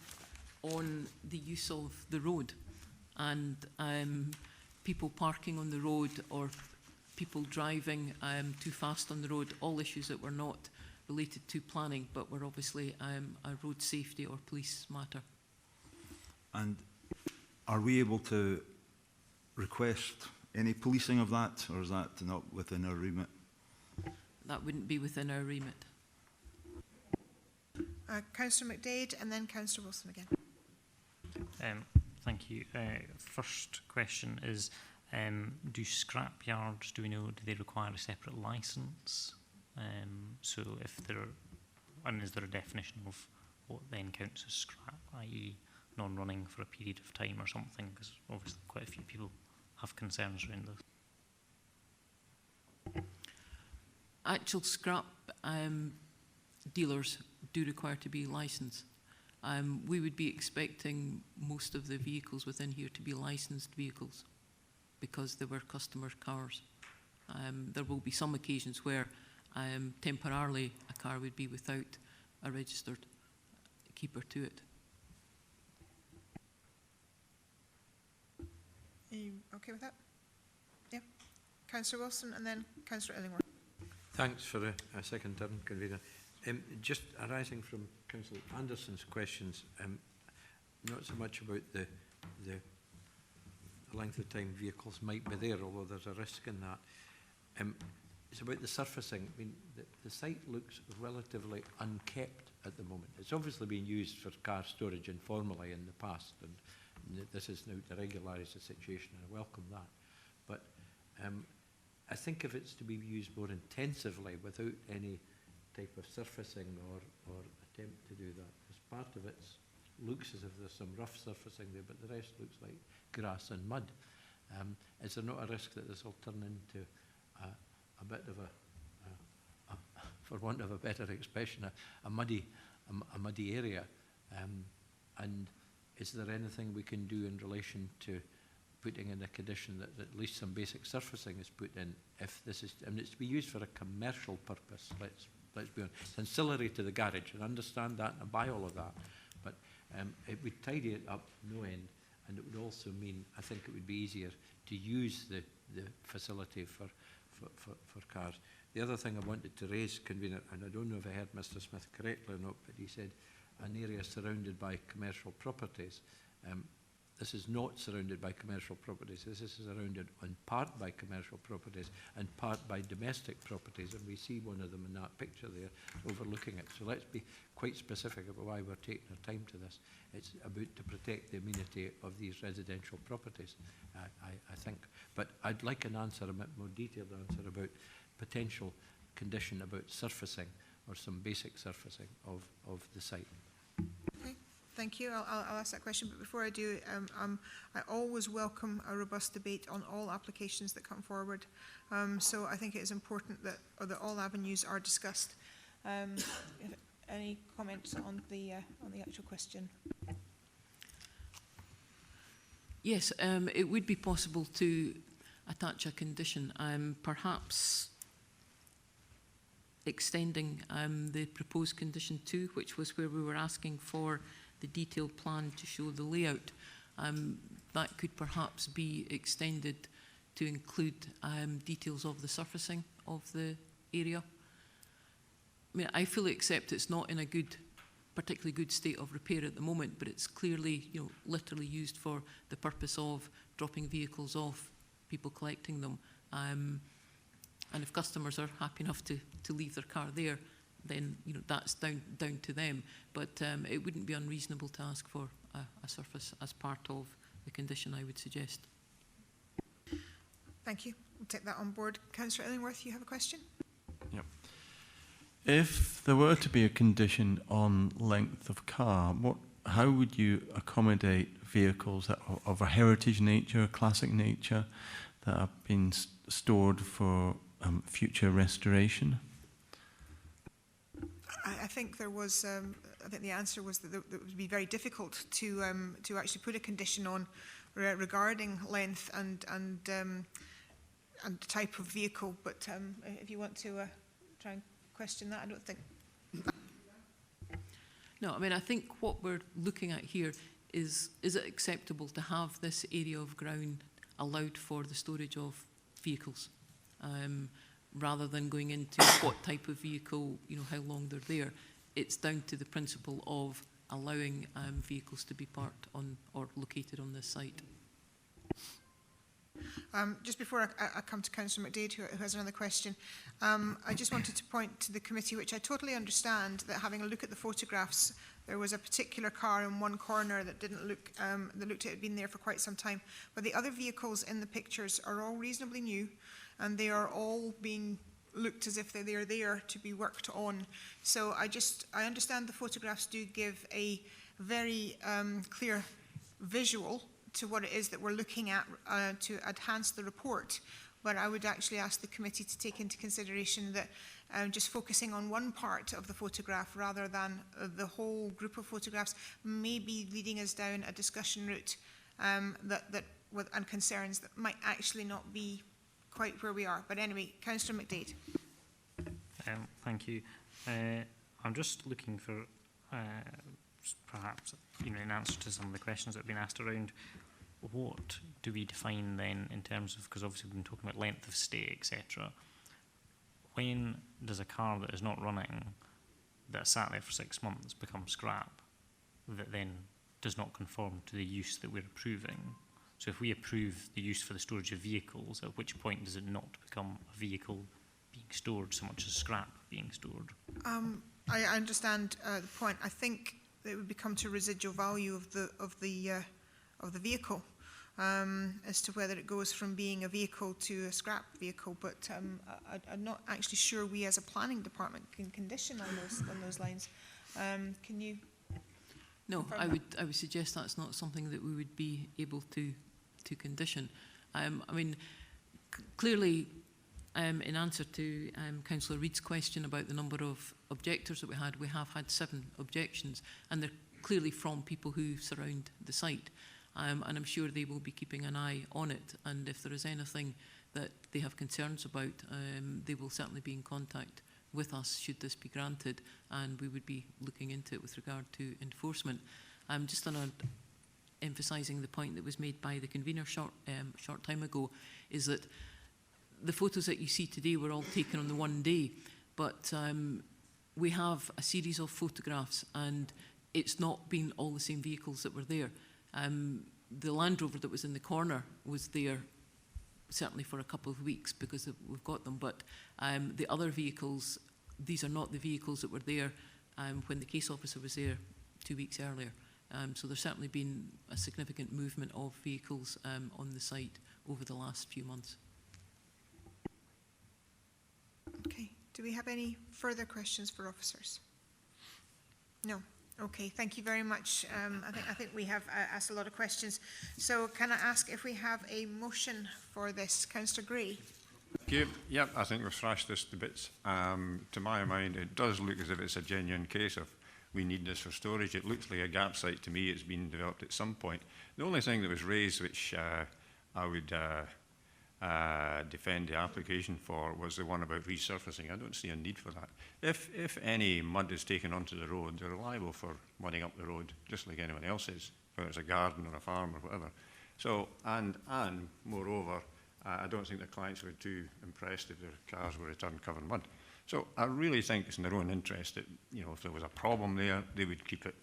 on the use of the road and people parking on the road or people driving too fast on the road, all issues that were not related to planning but were obviously a road safety or police matter.
And are we able to request any policing of that, or is that not within our remit?
That wouldn't be within our remit.
Councillor McDade and then Councillor Wilson again.
Thank you. First question is, do scrap yards, do we know, do they require a separate licence? So if there, and is there a definition of what then counts as scrap, i.e. non-running for a period of time or something, because obviously quite a few people have concerns around this.
Actual scrap dealers do require to be licensed. We would be expecting most of the vehicles within here to be licensed vehicles because they were customer cars. There will be some occasions where temporarily a car would be without a registered keeper to it.
Are you okay with that? Yeah. Councillor Wilson and then Councillor Illingworth.
Thanks for a second turn, Convener. Just arising from Councillor Anderson's questions, not so much about the length of time vehicles might be there, although there's a risk in that. It's about the surfacing. I mean, the site looks relatively unkept at the moment. It's obviously been used for car storage informally in the past, and this is now to regularise the situation, and I welcome that. But I think if it's to be used more intensively without any type of surfacing or attempt to do that, because part of it looks as if there's some rough surfacing there, but the rest looks like grass and mud. Is there not a risk that this will turn into a bit of a for want of a better expression, a muddy area? And is there anything we can do in relation to putting in a condition that at least some basic surfacing is put in if this is, and it's to be used for a commercial purpose, let's be honest. It's ancillary to the garage, and understand that and I buy all of that, but it would tidy it up no end, and it would also mean, I think it would be easier to use the facility for cars. The other thing I wanted to raise, Convener, and I don't know if I heard Mr. Smith correctly or not, but he said an area surrounded by commercial properties. This is not surrounded by commercial properties. This is surrounded in part by commercial properties and part by domestic properties, and we see one of them in that picture there overlooking it. So let's be quite specific about why we're taking our time to this. It's about to protect the amenity of these residential properties, I think. But I'd like an answer, a bit more detailed answer about potential condition about surfacing or some basic surfacing of the site.
Thank you. I'll ask that question, but before I do, I always welcome a robust debate on all applications that come forward. So I think it is important that all avenues are discussed. Any comments on the actual question?
Yes, it would be possible to attach a condition, perhaps extending the proposed condition 2, which was where we were asking for the detailed plan to show the layout. That could perhaps be extended to include details of the surfacing of the area. I mean, I fully accept it's not in a particularly good state of repair at the moment, but it's clearly, literally used for the purpose of dropping vehicles off, people collecting them. And if customers are happy enough to leave their car there, then that's down to them. But it wouldn't be unreasonable to ask for a surface as part of the condition, I would suggest.
Thank you. We'll take that on board. Councillor Illingworth, you have a question?
Yep. If there were to be a condition on length of car, how would you accommodate vehicles that are of a heritage nature, classic nature, that have been stored for future restoration?
I think there was. I think the answer was that it would be very difficult to actually put a condition on regarding length and type of vehicle. But if you want to try and question that, I don't think.
No, I mean, I think what we're looking at here is it acceptable to have this area of ground allowed for the storage of vehicles, rather than going into what type of vehicle, how long they're there. It's down to the principle of allowing vehicles to be parked on or located on this site.
Just before I come to Councillor McDade, who has another question, I just wanted to point to the committee, which I totally understand, that having a look at the photographs, there was a particular car in one corner that didn't look, that looked it had been there for quite some time. But the other vehicles in the pictures are all reasonably new, and they are all being looked as if they're there to be worked on. So I understand the photographs do give a very clear visual to what it is that we're looking at to enhance the report. But I would actually ask the committee to take into consideration that just focusing on one part of the photograph rather than the whole group of photographs may be leading us down a discussion route and concerns that might actually not be quite where we are. But anyway, Councillor McDade.
Thank you. I'm just looking for perhaps in answer to some of the questions that have been asked around what do we define then in terms of, because obviously we've been talking about length of stay, etc. When does a car that is not running, that sat there for 6 months, become scrap, that then does not conform to the use that we're approving? So if we approve the use for the storage of vehicles, at which point does it not become a vehicle being stored so much as scrap being stored?
I understand the point. I think it would become to residual value of the vehicle, as to whether it goes from being a vehicle to a scrap vehicle. But I'm not actually sure we as a planning department can condition on those lines. Can you?
No, I would suggest that's not something that we would be able to condition. I mean, clearly, in answer to Councillor Reid's question about the number of objectors that we have had 7 objections, and they're clearly from people who surround the site. And I'm sure they will be keeping an eye on it. And if there is anything that they have concerns about, they will certainly be in contact with us should this be granted, and we would be looking into it with regard to enforcement. Just on emphasising the point that was made by the convener short time ago, is that the photos that you see today were all taken on the one day, but we have a series of photographs, and it's not been all the same vehicles that were there. The Land Rover that was in the corner was there certainly for a couple of weeks because we've got them, but the other vehicles, these are not the vehicles that were there when the case officer was there 2 weeks earlier. So there's certainly been a significant movement of vehicles on the site over the last few months.
Okay. Do we have any further questions for officers? No. Okay, thank you very much. I think we have asked a lot of questions. So can I ask if we have a motion for this? Councillor Gray.
Thank you. Yep, I think we've thrashed this to bits. To my mind, it does look as if it's a genuine case of we need this for storage. It looks like a gap site to me. It's been developed at some point. The only thing that was raised, which I would defend the application for, was the one about resurfacing. I don't see a need for that. If any mud is taken onto the road, they're liable for mudding up the road, just like anyone else is, whether it's a garden or a farm or whatever. So, and moreover, I don't think the clients were too impressed if their cars were returned covered in mud. So I really think it's in their own interest that, you know, if there was a problem there, they would keep it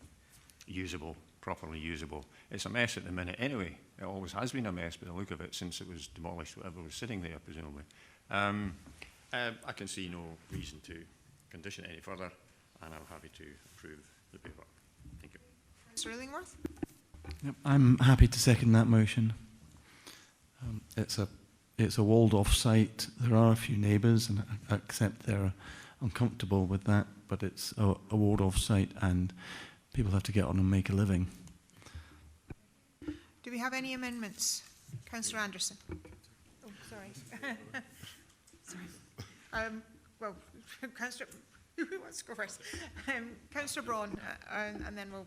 usable, properly usable. It's a mess at the minute anyway. It always has been a mess by the look of it since it was demolished, whatever was sitting there, presumably. I can see no reason to condition it any further, and I'm happy to approve the paper. Thank you.
Mr. Illingworth?
Yep, I'm happy to second that motion. It's a walled-off site. There are a few neighbours, and I accept they're uncomfortable with that, but it's a walled-off site, and people have to get on and make a living.
Do we have any amendments? Councillor Anderson? Oh, sorry. sorry. Well, Councillor, who wants to go first? Councillor Braun, and then we'll...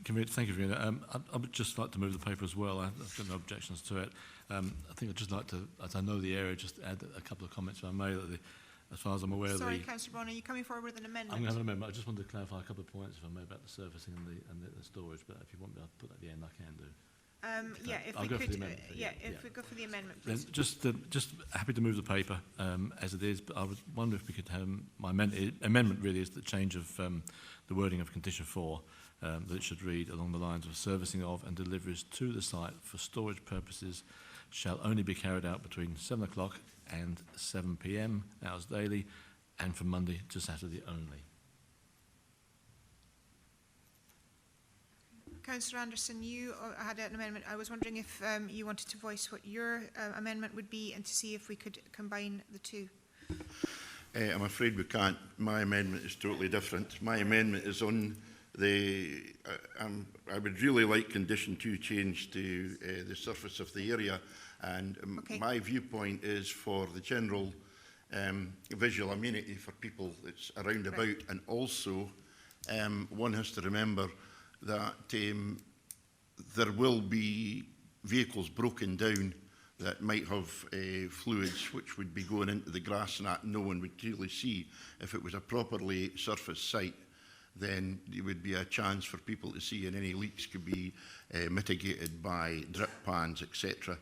Thank you, Verena. I would just like to move the paper as well. I've got no objections to it. I think I'd just like to, as I know the area, just add a couple of comments if I may. That as far as I'm aware,
sorry, Councillor Braun, are you coming forward with an amendment?
I'm going to have an amendment. I just wanted to clarify a couple of points, if I may, about the surfacing and the storage. But if you want me to put that at the end, I can do.
Yeah, if
I'll
we
go
could,
for the amendment.
if we go for the amendment,
Then
please.
just happy to move the paper as it is, but I would wonder if we could have my amendment really is the change of the wording of condition 4, that it should read along the lines of servicing of and deliveries to the site for storage purposes shall only be carried out between 7 o'clock and 7 p.m. hours daily, and from Monday to Saturday only.
Councillor Anderson, you had an amendment. I was wondering if you wanted to voice what your amendment would be and to see if we could combine the two.
I'm afraid we can't. My amendment is totally different. My amendment is on the... I would really like condition 2 changed to the surface of the area, and
Okay.
my viewpoint is for the general visual amenity for people that's around about,
Right.
and also one has to remember that there will be vehicles broken down that might have fluids which would be going into the grass and that no one would clearly see. If it was a properly surfaced site, then there would be a chance for people to see, and any leaks could be mitigated by drip pans, etc.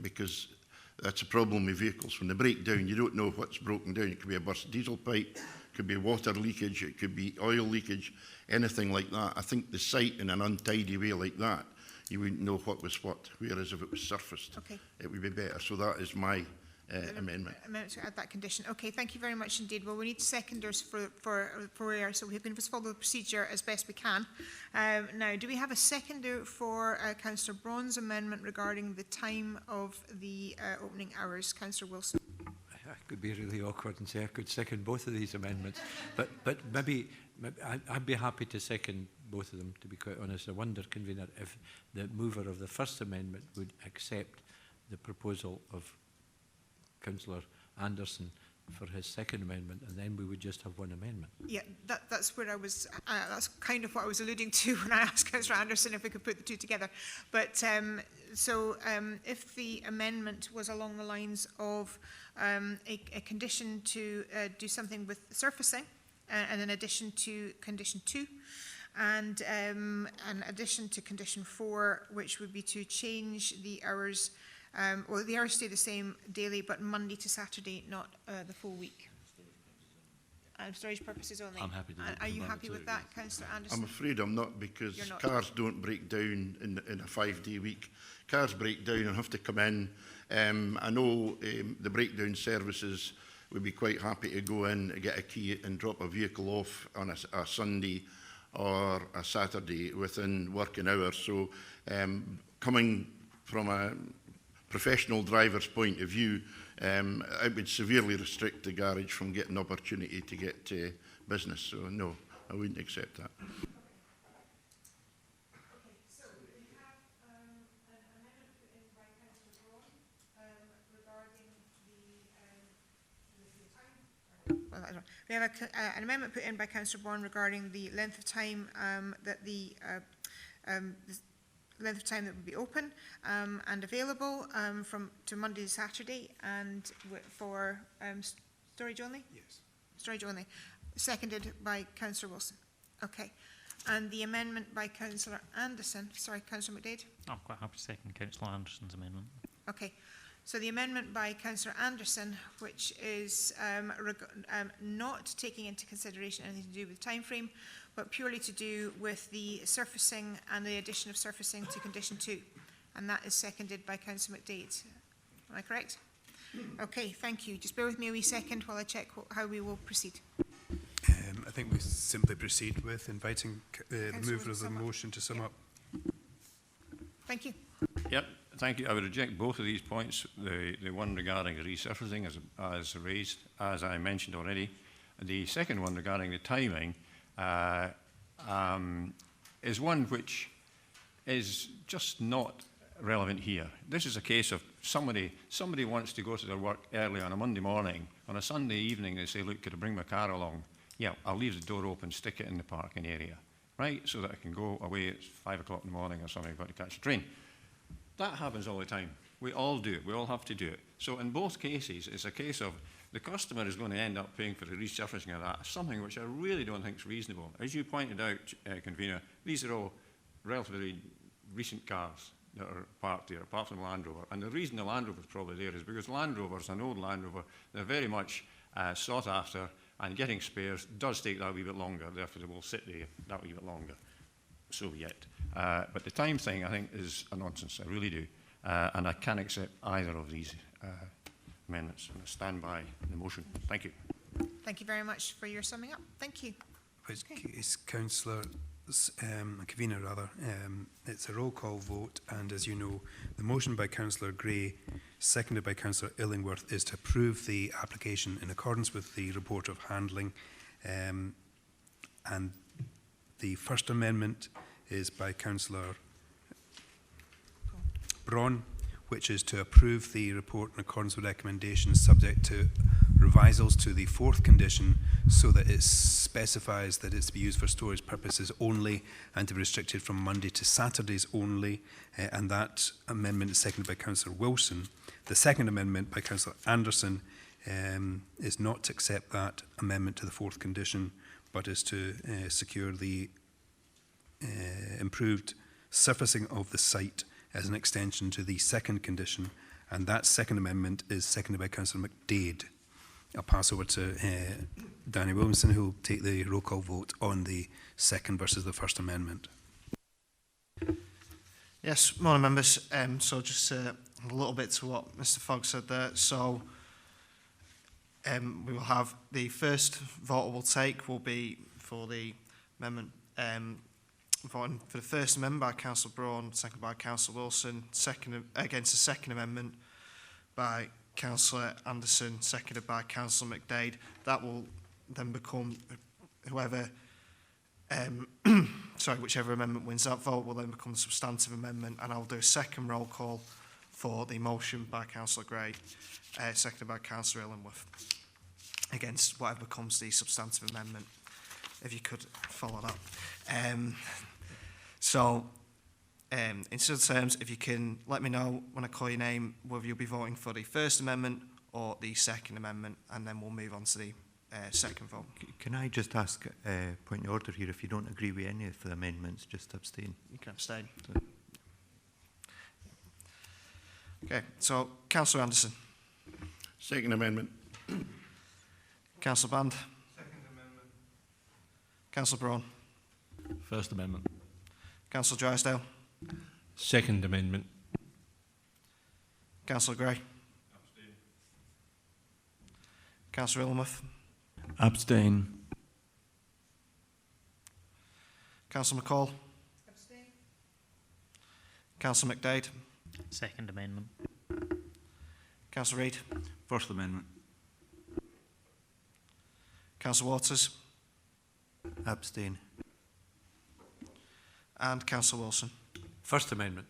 Because that's a problem with vehicles. When they break down, you don't know what's broken down. It could be a burst diesel pipe, it could be water leakage, it could be oil leakage, anything like that. I think the site in an untidy way like that, you wouldn't know what was what, whereas if it was surfaced,
Okay.
it would be better. So that is my amendment.
Amendment to add that condition. Okay, thank you very much indeed. Well, we need seconders for air, so we can just follow the procedure as best we can. Now, do we have a seconder for Councillor Braun's amendment regarding the time of the opening hours? Councillor Wilson.
I could be really awkward and say I could second both of these amendments, but maybe I'd be happy to second both of them, to be quite honest. I wonder, Convener, if the mover of the first amendment would accept the proposal of Councillor Anderson for his second amendment, and then we would just have one amendment.
Yeah, that's where I was, that's kind of what I was alluding to when I asked Councillor Anderson if we could put the two together. But if the amendment was along the lines of a condition to do something with surfacing, and in addition to condition 2, and an addition to condition 4, which would be to change the hours. Well, the hours stay the same daily, but Monday to Saturday, not the full week. And storage purposes only.
I'm happy to
Are you
combine
happy
the
with
two,
that,
yes.
Councillor Anderson?
I'm afraid I'm not, because
You're not.
cars don't break down in a 5-day week. Cars break down and have to come in. I know the breakdown services would be quite happy to go in, get a key and drop a vehicle off on a Sunday or a Saturday within working hours. So coming from a professional driver's point of view, it would severely restrict the garage from getting opportunity to get business. So no, I wouldn't accept that.
We have an amendment put in by Councillor Braun regarding the length of time that length of time that would be open and available to Monday to Saturday, and for storage only?
Yes.
Storage only. Seconded by Councillor Wilson. Okay. And the amendment by Councillor Anderson. Sorry, Councillor McDade.
I'm quite happy to second Councillor Anderson's amendment.
Okay. So the amendment by Councillor Anderson, which is not taking into consideration anything to do with time frame, but purely to do with the surfacing and the addition of surfacing to condition 2. And that is seconded by Councillor McDade. Am I correct? Okay, thank you. Just bear with me a wee second while I check how we will proceed.
I think we simply proceed with inviting the mover of the motion to sum up.
Thank you.
Yep, thank you. I would reject both of these points. The one regarding resurfacing as raised, as I mentioned already. The second one regarding the timing is one which is just not relevant here. This is a case of somebody wants to go to their work early on a Monday morning. On a Sunday evening, they say, look, could I bring my car along? Yeah, I'll leave the door open, stick it in the parking area, right? So that I can go away at 5 o'clock in the morning or something, I've got to catch a train. That happens all the time. We all do it. We all have to do it. So in both cases, it's a case of the customer is going to end up paying for the resurfacing of that, something which I really don't think is reasonable. As you pointed out, Convener, these are all relatively recent cars that are parked there, apart from the Land Rover. And the reason the Land Rover is probably there is because Land Rovers, an old Land Rover, they're very much sought after, and getting spares does take that wee bit longer. Therefore, they will sit there that wee bit longer. So be it. But the time thing, I think, is a nonsense. I really do. And I can't accept either of these amendments. And I stand by the motion. Thank you.
Thank you very much for your summing up. Thank you.
It's Councillor Convener, rather. It's a roll call vote, and as you know, the motion by Councillor Gray, seconded by Councillor Illingworth, is to approve the application in accordance with the report of handling. And the first amendment is by Councillor Braun, which is to approve the report in accordance with recommendations subject to revisals to the fourth condition so that it specifies that it's to be used for storage purposes only and to be restricted from Monday to Saturdays only. And that amendment is seconded by Councillor Wilson. The second amendment by Councillor Anderson is not to accept that amendment to the fourth condition, but is to secure the improved surfacing of the site as an extension to the second condition. And that second amendment is seconded by Councillor McDade. I'll pass over to Danny Williamson, who will take the roll call vote on the second versus the first amendment.
Yes, morning members. So just a little bit to what Mr Fogg said there. So we will have the first vote we'll take will be for the amendment, voting for the first amendment by Councillor Braun, second by Councillor Wilson, against the second amendment by Councillor Anderson, seconded by Councillor McDade. That will then become whoever, whichever amendment wins that vote will then become the substantive amendment, and I'll do a second roll call for the motion by Councillor Gray, seconded by Councillor Illingworth, against whatever becomes the substantive amendment, if you could follow that. In certain terms, if you can let me know when I call your name whether you'll be voting for the first amendment or the second amendment, and then we'll move on to the second vote.
Can I just ask a point of order here? If you don't agree with any of the amendments, just abstain.
You can abstain. Okay, so Councillor Anderson.
Second amendment.
Councillor Band.
Second amendment.
Councillor Braun.
First amendment.
Councillor Drysdale.
Second amendment.
Councillor Gray. Abstain. Councillor Illingworth.
Abstain.
Councillor McCall.
Abstain.
Councillor McDade.
Second amendment.
Councillor Reid.
First amendment.
Councillor Waters.
Abstain.
And Councillor Wilson.
First amendment.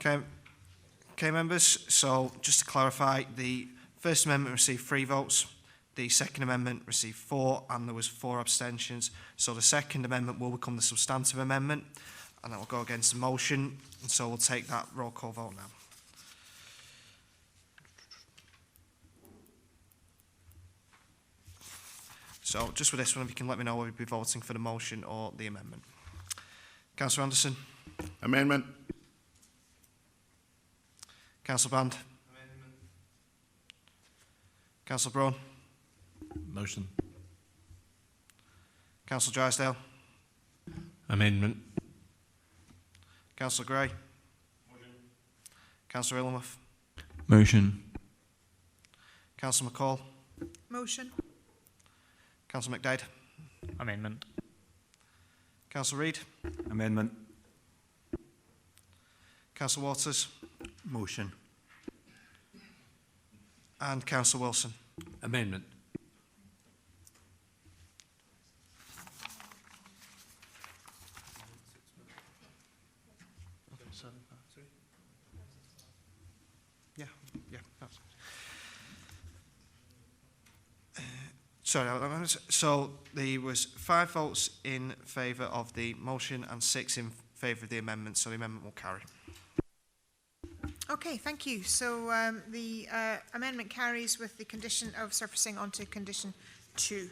Okay, members, so just to clarify, the First Amendment received 3 votes, the Second Amendment received 4, and there was 4 abstentions. So the Second Amendment will become the substantive amendment, and that will go against the motion, and so we'll take that roll call vote now. So just with this one, if you can let me know whether you'd be voting for the motion or the amendment. Councillor Anderson.
Amendment.
Councillor Band. Amendment. Councillor Braun.
Motion.
Councillor Drysdale.
Amendment.
Councillor Gray. Councillor Illamouth.
Motion.
Councillor McCall.
Motion.
Councillor McDade.
Amendment.
Councillor Reid.
Amendment.
Councillor Waters.
Motion.
And Councillor Wilson.
Amendment.
Yeah. Sorry, so there was 5 votes in favour of the motion and 6 in favour of the amendment, so the amendment will carry.
Okay, thank you. So the amendment carries with the condition of surfacing onto condition 2.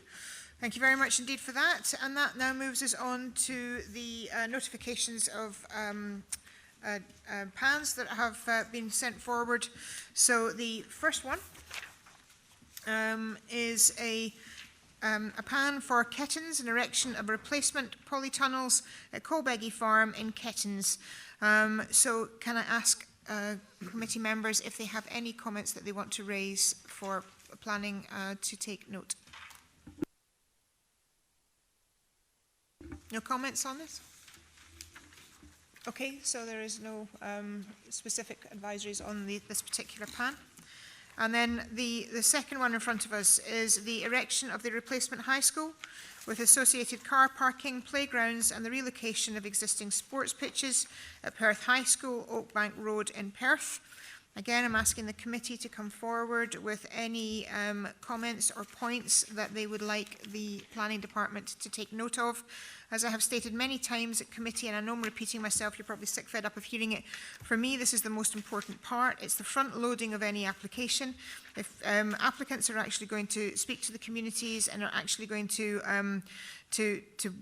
Thank you very much indeed for that. And that now moves us on to the notifications of PANs that have been sent forward. So the first one is a PAN for Kettins and erection of replacement polytunnels at Colbeggy Farm in Kettins. So can I ask committee members if they have any comments that they want to raise for planning to take note? No comments on this? Okay, so there is no specific advisories on this particular PAN. And then the second one in front of us is the erection of the replacement high school with associated car parking, playgrounds and the relocation of existing sports pitches at Perth High School, Oakbank Road in Perth. Again, I'm asking the committee to come forward with any comments or points that they would like the planning department to take note of. As I have stated many times at committee, and I know I'm repeating myself, you're probably sick fed up of hearing it, for me this is the most important part. It's the front loading of any application. If applicants are actually going to speak to the communities and are actually going to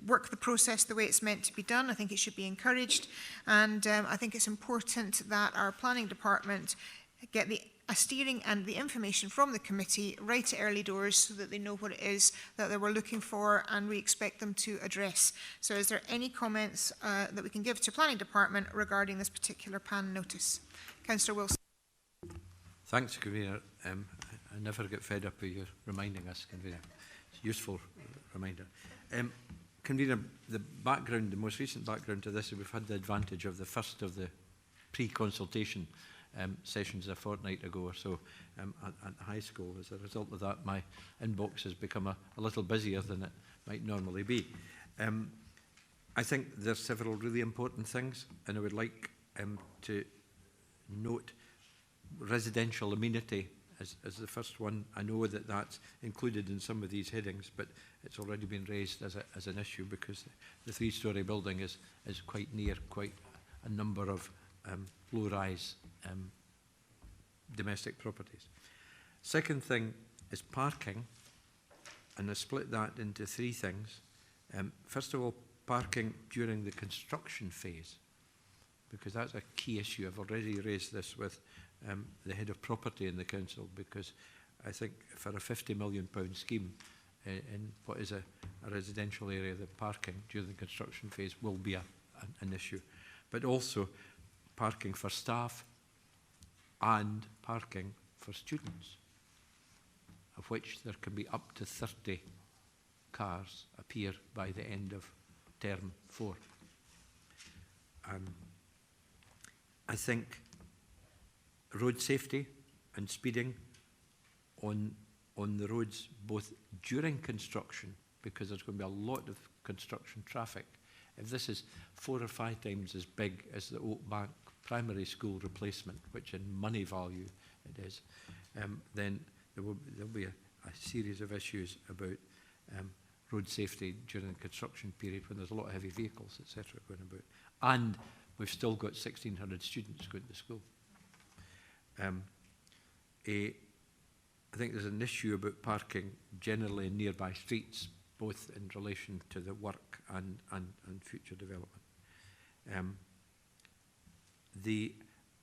work the process the way it's meant to be done, I think it should be encouraged. And I think it's important that our planning department get a steering and the information from the committee right at early doors so that they know what it is that they were looking for and we expect them to address. So is there any comments that we can give to planning department regarding this particular PAN notice? Councillor Wilson.
Thanks, Convener. I never get fed up with you reminding us, Convener. It's a useful reminder. Convener, the most recent background to this is we've had the advantage of the first of the pre-consultation sessions a fortnight ago or so at high school. As a result of that, my inbox has become a little busier than it might normally be. I think there's several really important things, and I would like to note residential amenity as the first one. I know that that's included in some of these headings, but it's already been raised as an issue because the 3-storey building is quite near quite a number of low-rise domestic properties. Second thing is parking, and I split that into 3 things. First of all, parking during the construction phase, because that's a key issue. I've already raised this with the head of property in the council, because I think for a £50 million scheme in what is a residential area, the parking during the construction phase will be an issue. But also parking for staff and parking for students, of which there can be up to 30 cars appear by the end of term 4. I think road safety and speeding on the roads, both during construction, because there's going to be a lot of construction traffic. If this is 4 or 5 times as big as the Oakbank primary school replacement, which in money value it is, then there'll be a series of issues about road safety during the construction period when there's a lot of heavy vehicles, etc. going about. And we've still got 1,600 students going to school. I think there's an issue about parking generally in nearby streets, both in relation to the work and future development.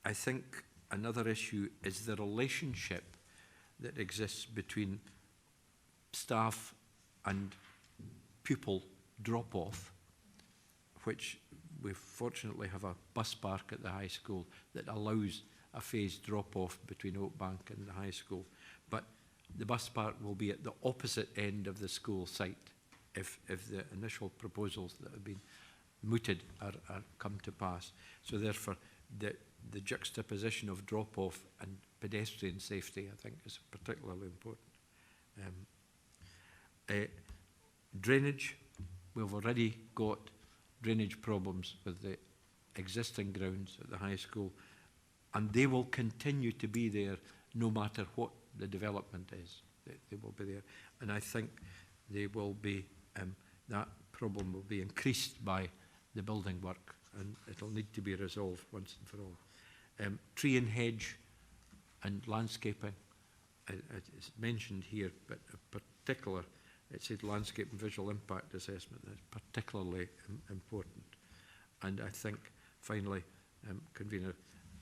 I think another issue is the relationship that exists between staff and pupil drop-off, which we fortunately have a bus park at the high school that allows a phased drop-off between Oakbank and the high school. But the bus park will be at the opposite end of the school site if the initial proposals that have been mooted are come to pass. So therefore, the juxtaposition of drop-off and pedestrian safety, I think, is particularly important. Drainage, we've already got drainage problems with the existing grounds at the high school, and they will continue to be there no matter what the development is. They will be there. And I think they will be, that problem will be increased by the building work, and it'll need to be resolved once and for all. Tree and hedge and landscaping, it's mentioned here, but in particular, it said landscape and visual impact assessment. That's particularly important. And I think, finally, Convener,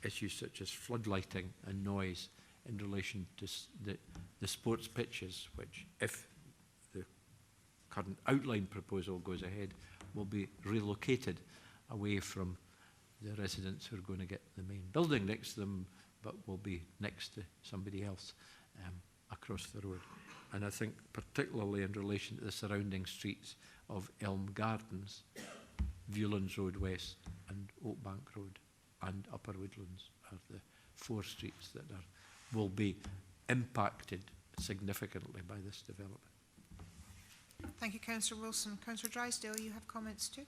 issues such as floodlighting and noise in relation to the sports pitches, which, if the current outline proposal goes ahead, will be relocated away from the residents who are going to get the main building next to them, but will be next to somebody else across the road. And I think particularly in relation to the surrounding streets of Elm Gardens, Viewlands Road West and Oakbank Road and Upper Woodlands are the 4 streets that will be impacted significantly by this development.
Thank you, Councillor Wilson. Councillor Drysdale, you have comments too?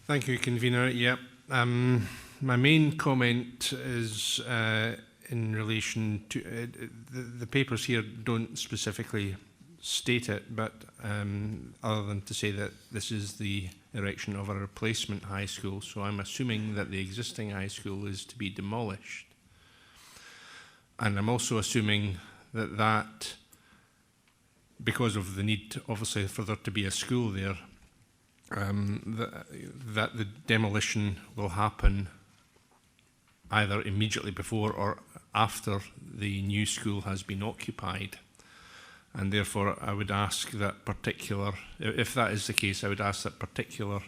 Thank you, Convener. Yep. My main comment is in relation to the papers here don't specifically state it, but other than to say that this is the erection of a replacement high school, so I'm assuming that the existing high school is to be demolished. And I'm also assuming that because of the need, obviously, for there to be a school there, that the demolition will happen either immediately before or after the new school has been occupied. And therefore, I would ask that if that is the case, I would ask that particular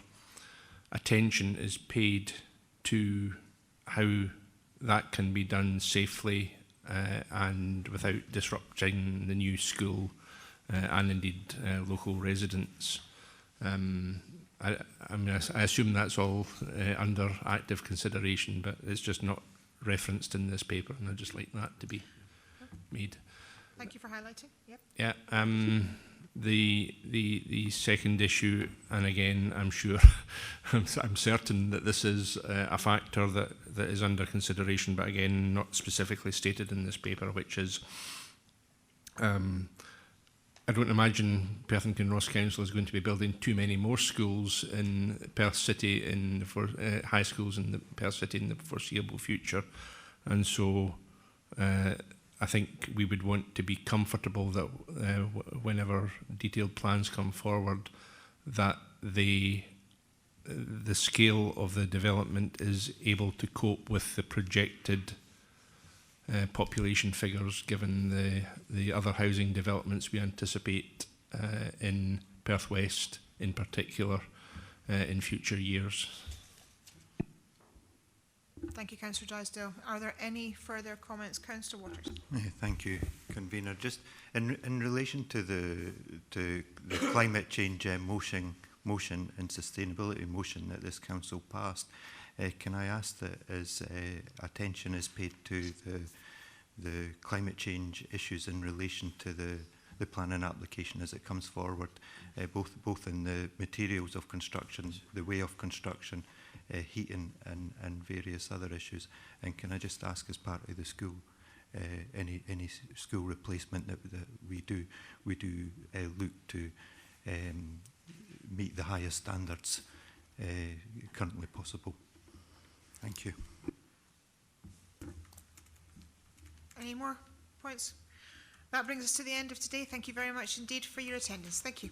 attention is paid to how that can be done safely and without disrupting the new school and indeed local residents. I assume that's all under active consideration, but it's just not referenced in this paper, and I'd just like that to be made.
Thank you for highlighting. Yep.
Yeah. The second issue, and again, I'm sure, I'm certain that this is a factor that is under consideration, but again, not specifically stated in this paper, which is I don't imagine Perth and Kinross Council is going to be building too many more schools in Perth City, for high schools in the Perth City in the foreseeable future. And so I think we would want to be comfortable that whenever detailed plans come forward, that the scale of the development is able to cope with the projected population figures, given the other housing developments we anticipate in Perth West in particular in future years.
Thank you, Councillor Drysdale. Are there any further comments? Councillor Waters.
Thank you, Convener. Just in relation to the climate change motion and sustainability motion that this council passed, can I ask that as attention is paid to the climate change issues in relation to the planning application as it comes forward, both in the materials of construction, the way of construction, heating and various other issues? And can I just ask, as part of the school, any school replacement that we do look to meet the highest standards currently possible? Thank you.
Any more points? That brings us to the end of today. Thank you very much indeed for your attendance. Thank you.